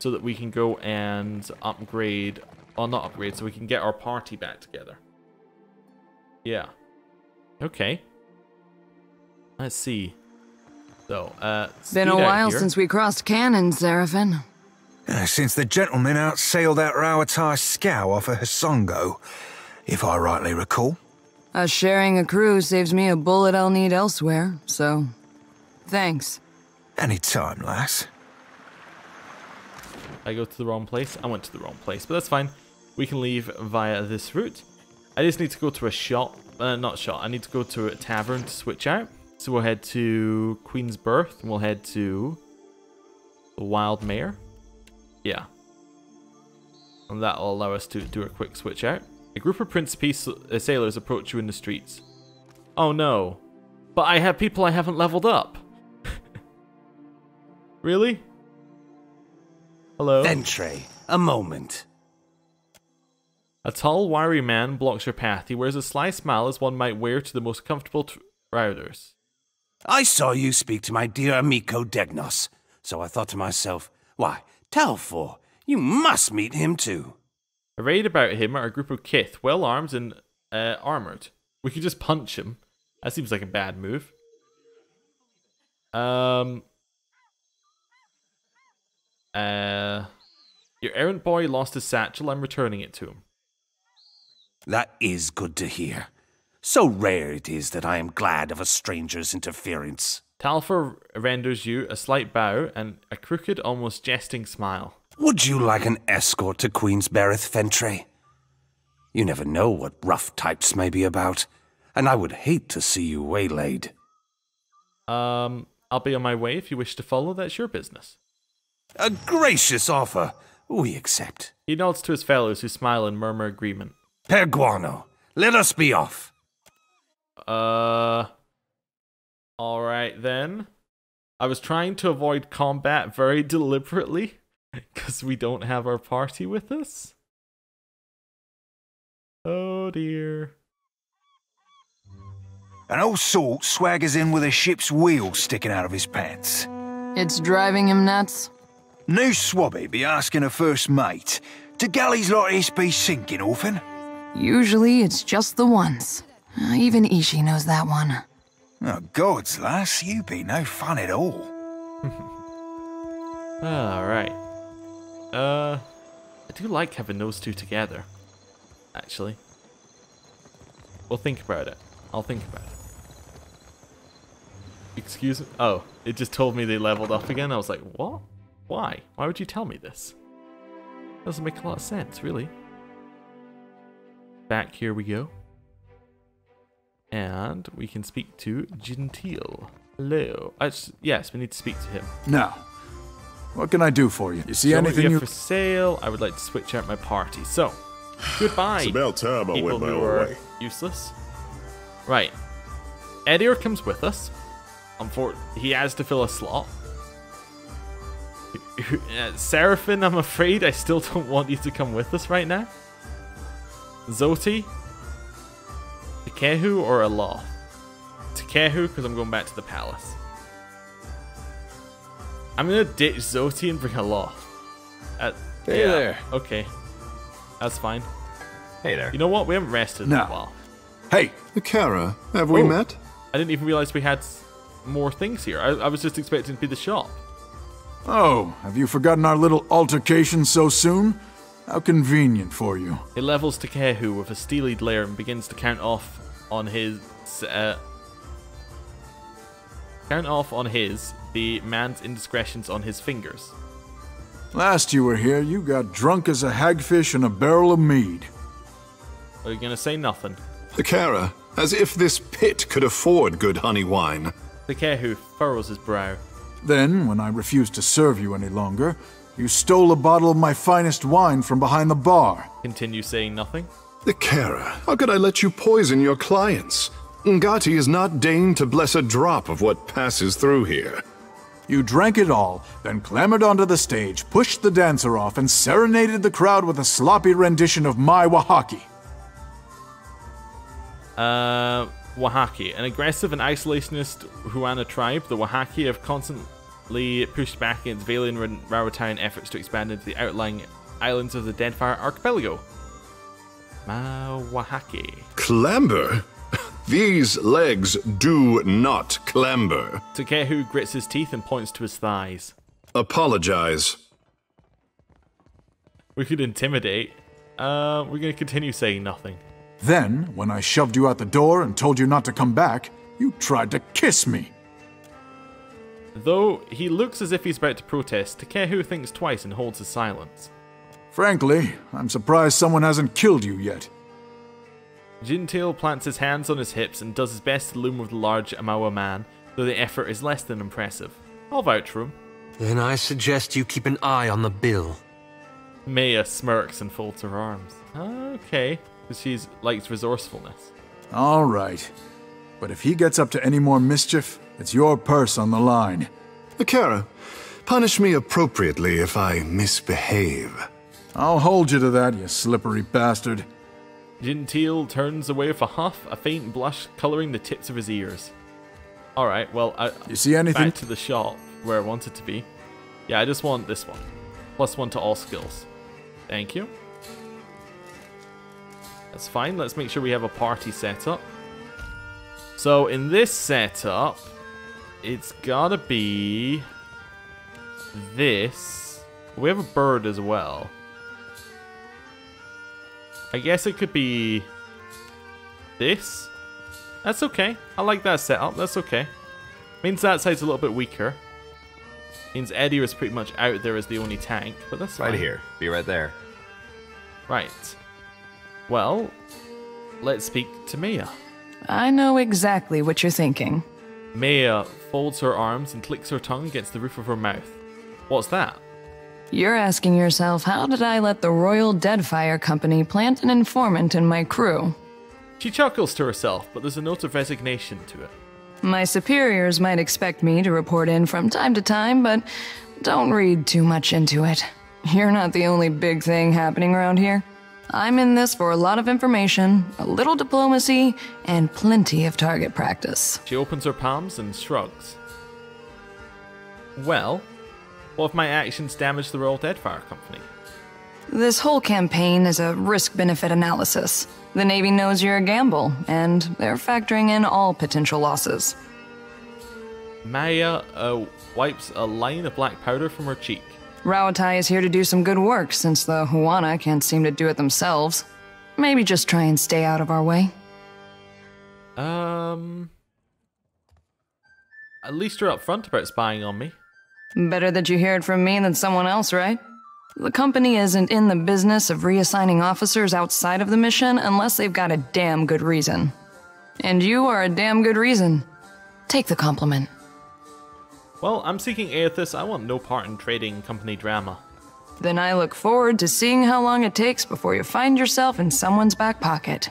so that we can go and upgrade well, not upgrade, so we can get our party back together. Yeah. Okay. Let's see. So, been a while since we crossed Cannon, Seraphin. Since the gentleman outsailed that Rawatai scow off of Hasongo, if I rightly recall. Us sharing a crew saves me a bullet I'll need elsewhere, so thanks. Any time, lass. I go to the wrong place. I went to the wrong place, but that's fine. We can leave via this route. I just need to go to a shop. Not shop. I need to go to a tavern to switch out. So we'll head to Queen's Birth, and we'll head to the Wild Mare. Yeah. And that'll allow us to do a quick switch out. A group of Prince Peace sailors approach you in the streets. Oh no. But I have people I haven't leveled up. Really? Hello? Ventre, a moment. A tall, wiry man blocks your path. He wears a sly smile as one might wear to the most comfortable routers. I saw you speak to my dear amico Degnos, so I thought to myself, why, Talfor, you must meet him too. Arrayed about him are a group of Kith, well armed and armored. We could just punch him. That seems like a bad move. Your errant boy lost his satchel. I'm returning it to him. That is good to hear. So rare it is that I am glad of a stranger's interference. Talfor renders you a slight bow and a crooked, almost jesting smile. Would you like an escort to Queen's Berith, Ventre? You never know what rough types may be about, and I would hate to see you waylaid. I'll be on my way if you wish to follow. That's your business. A gracious offer. We accept. He nods to his fellows who smile and murmur agreement. Per Guano, let us be off. Alright then. I was trying to avoid combat very deliberately, because we don't have our party with us. Oh dear. An old salt swaggers in with a ship's wheel sticking out of his pants. It's driving him nuts. New swabby be asking a first mate, do galleys like this be sinking often? Usually it's just the ones. Even Ishi knows that one. Oh, gods, lass, you be no fun at all. Alright. I do like having those two together, actually. We'll think about it. I'll think about it. Excuse me? Oh, it just told me they leveled up again. I was like, what? Why? Why would you tell me this? Doesn't make a lot of sense, really. Back here we go. And we can speak to Gentile. Hello. Yes, we need to speak to him. Now, what can I do for you? You see Show anything you... for sale? I would like to switch out my party. So, goodbye. It's about time I went my own way. Useless. Right. Edior comes with us. He has to fill a slot. Seraphin, I'm afraid I still don't want you to come with us right now. Zoti, Takehu, or Aloth? Takehu, because I'm going back to the palace. I'm going to ditch Zoti and bring Aloth. Hey there. Okay. That's fine. Hey there. You know what? We haven't rested in a while. Hey! Akara, have we met? I didn't even realize we had more things here. I was just expecting to be the shop. Oh, have you forgotten our little altercation so soon? How convenient for you. He levels Takehu with a steely glare and begins to count off on his the man's indiscretions on his fingers. Last you were here, you got drunk as a hagfish in a barrel of mead. Are you gonna say nothing? Akara, as if this pit could afford good honey wine. Takehu furrows his brow. Then, when I refused to serve you any longer, you stole a bottle of my finest wine from behind the bar. Continue saying nothing. Akara, how could I let you poison your clients? Ngati is not deigned to bless a drop of what passes through here. You drank it all, then clambered onto the stage, pushed the dancer off, and serenaded the crowd with a sloppy rendition of my Wahaki. Wahaki. An aggressive and isolationist Huana tribe, the Wahaki have constantly pushed back against Valian Rarotongan efforts to expand into the outlying islands of the Deadfire archipelago. Mawahaki. Clamber? These legs do not clamber. Takehu grits his teeth and points to his thighs. Apologize. We could intimidate. We're going to continue saying nothing. Then, when I shoved you out the door and told you not to come back, you tried to kiss me. Though he looks as if he's about to protest, Takehu thinks twice and holds his silence. Frankly, I'm surprised someone hasn't killed you yet. Jintail plants his hands on his hips and does his best to loom with the large Amawa man, though the effort is less than impressive. I'll vouch for him. Then I suggest you keep an eye on the bill. Maya smirks and folds her arms. Okay, because she likes resourcefulness. All right. But if he gets up to any more mischief, it's your purse on the line. Akara, punish me appropriately if I misbehave. I'll hold you to that, you slippery bastard. Jintail turns away with a huff, a faint blush colouring the tips of his ears. Alright, well, you see anything? Back to the shop where I wanted to be. Yeah, I just want this one. +1 to all skills. Thank you. That's fine, let's make sure we have a party set up. So, in this setup, it's gotta be this. We have a bird as well. I guess it could be this. That's okay. I like that setup. That's okay. Means that side's a little bit weaker. Means Eddie is pretty much out there as the only tank, but that's fine. Right here. Be right there. Right. Well, let's speak to Maya. I know exactly what you're thinking. Maya folds her arms and clicks her tongue against the roof of her mouth. What's that? You're asking yourself, how did I let the Royal Deadfire Company plant an informant in my crew? She chuckles to herself, but there's a note of resignation to it. My superiors might expect me to report in from time to time, but don't read too much into it. You're not the only big thing happening around here. I'm in this for a lot of information, a little diplomacy, and plenty of target practice. She opens her palms and shrugs. Well, what if my actions damage the Royal Deadfire Company? This whole campaign is a risk-benefit analysis. The Navy knows you're a gamble, and they're factoring in all potential losses. Maya wipes a line of black powder from her cheek. Rawatai is here to do some good work, since the Huana can't seem to do it themselves. Maybe just try and stay out of our way. At least you're upfront about spying on me. Better that you hear it from me than someone else, right? The company isn't in the business of reassigning officers outside of the mission unless they've got a damn good reason. And you are a damn good reason. Take the compliment. Well, I'm seeking Aethys. I want no part in trading company drama. Then I look forward to seeing how long it takes before you find yourself in someone's back pocket.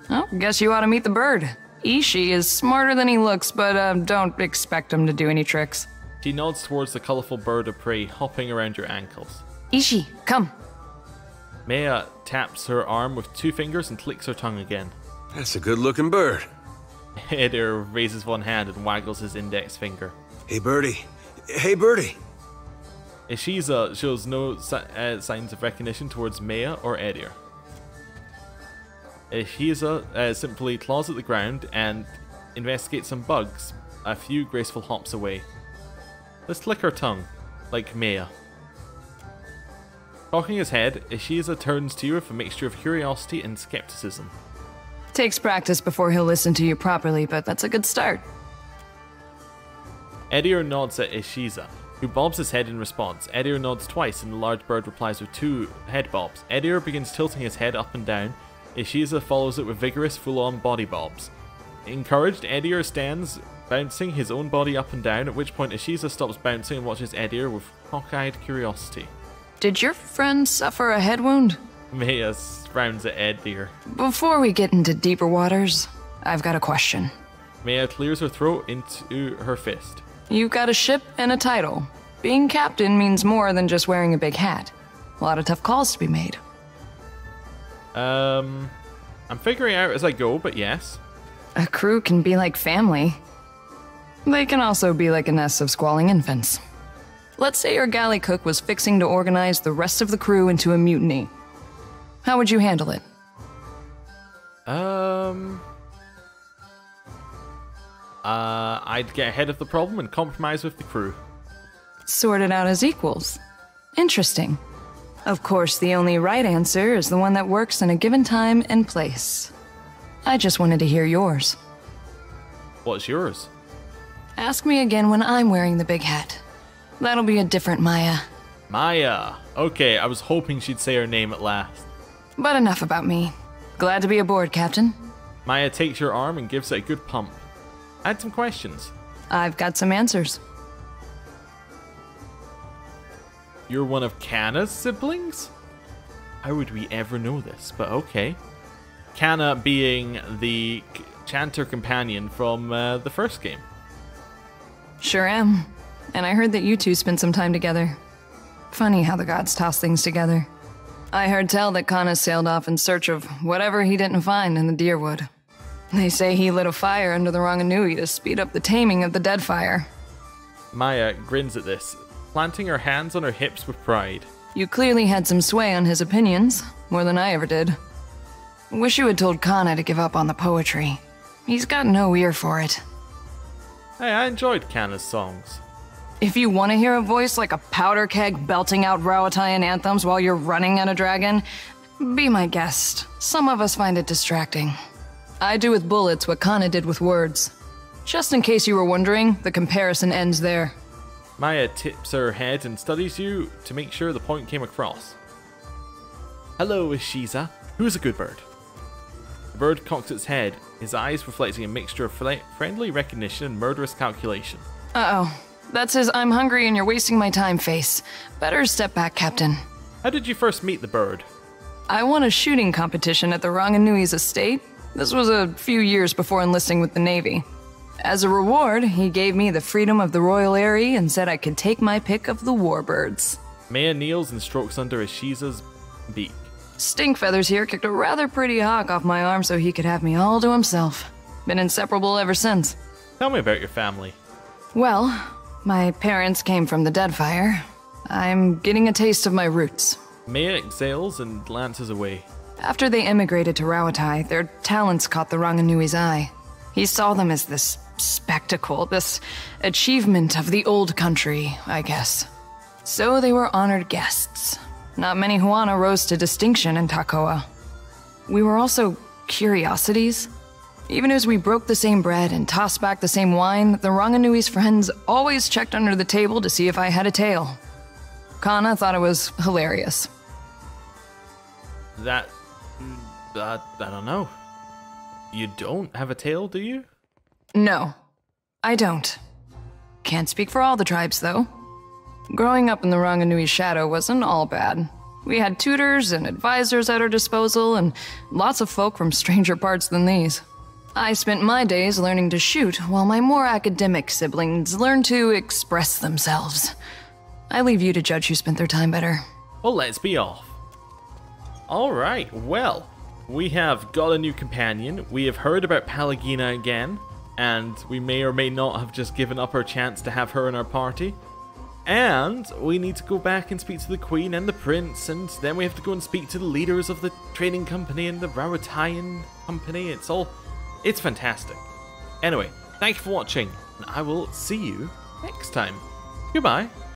Oh, guess you ought to meet the bird. Ishi is smarter than he looks, but don't expect him to do any tricks. She nods towards the colourful bird of prey hopping around your ankles. Ishi, come. Maya taps her arm with 2 fingers and clicks her tongue again. That's a good-looking bird. Edir raises one hand and waggles his index finger. Hey, birdie. Hey, birdie. Ishiza shows no signs of recognition towards Maya or Edir. Ishiza simply claws at the ground and investigates some bugs a few graceful hops away. Let's click her tongue, like Maya. Cocking his head, Ishiza turns to you with a mixture of curiosity and skepticism. Takes practice before he'll listen to you properly, but that's a good start. Edir nods at Ishiza, who bobs his head in response. Edir nods twice and the large bird replies with 2 head bobs. Edir begins tilting his head up and down. Ishiza follows it with vigorous full-on body bobs. Encouraged, Edir stands, bouncing his own body up and down, at which point Ishiza stops bouncing and watches Edir with hawk-eyed curiosity. Did your friend suffer a head wound? Maya frowns at Edir. Before we get into deeper waters, I've got a question. Maya clears her throat into her fist. You've got a ship and a title. Being captain means more than just wearing a big hat. A lot of tough calls to be made. I'm figuring out as I go, but yes. A crew can be like family. They can also be like a nest of squalling infants. Let's say your galley cook was fixing to organize the rest of the crew into a mutiny. How would you handle it? I'd get ahead of the problem and compromise with the crew. Sort it out as equals. Interesting. Of course, the only right answer is the one that works in a given time and place. I just wanted to hear yours. What's yours? Ask me again when I'm wearing the big hat. That'll be a different Maya. Maya. Okay, I was hoping she'd say her name at last. But enough about me. Glad to be aboard, Captain. Maya takes your arm and gives it a good pump. I had some questions. I've got some answers. You're one of Kanna's siblings? How would we ever know this? But okay. Kanna being the chanter companion from the first game. Sure am. And I heard that you two spent some time together. Funny how the gods toss things together. I heard tell that Kanna sailed off in search of whatever he didn't find in the Deerwood. They say he lit a fire under the Ranganui to speed up the taming of the Deadfire. Maya grins at this, planting her hands on her hips with pride. You clearly had some sway on his opinions, more than I ever did. Wish you had told Kanna to give up on the poetry. He's got no ear for it. Hey, I enjoyed Kanna's songs. If you want to hear a voice like a powder keg belting out Rawatayan anthems while you're running at a dragon, be my guest. Some of us find it distracting. I do with bullets what Kanna did with words. Just in case you were wondering, the comparison ends there. Maya tips her head and studies you to make sure the point came across. Hello, Ishiza. Who's a good bird? The bird cocks its head, his eyes reflecting a mixture of friendly recognition and murderous calculation. Uh-oh. That's his I'm hungry and you're wasting my time face. Better step back, Captain. How did you first meet the bird? I won a shooting competition at the Ranganui's estate. This was a few years before enlisting with the Navy. As a reward, he gave me the freedom of the Royal Eyrie and said I could take my pick of the warbirds. Maya kneels and strokes under Ishiza's beak. Stinkfeathers here kicked a rather pretty hawk off my arm so he could have me all to himself. Been inseparable ever since. Tell me about your family. Well, my parents came from the Deadfire. I'm getting a taste of my roots. Maya exhales and glances away. After they emigrated to Rawatai, their talents caught the Ranganui's eye. He saw them as this spectacle, this achievement of the old country, I guess. So they were honored guests. Not many Huana rose to distinction in Takoa. We were also curiosities. Even as we broke the same bread and tossed back the same wine, the Ranganui's friends always checked under the table to see if I had a tail. Kanna thought it was hilarious. I don't know. You don't have a tail, do you? No, I don't. Can't speak for all the tribes, though. Growing up in the Ranganui's shadow wasn't all bad. We had tutors and advisors at our disposal, and lots of folk from stranger parts than these. I spent my days learning to shoot, while my more academic siblings learned to express themselves. I leave you to judge who spent their time better. Well, let's be off. Alright, well, we have got a new companion, we have heard about Palagina again, and we may or may not have just given up our chance to have her in our party. And we need to go back and speak to the Queen and the Prince, and then we have to go and speak to the leaders of the trading company and the Rawatayan company. It's fantastic. Anyway, thank you for watching, and I will see you next time. Goodbye.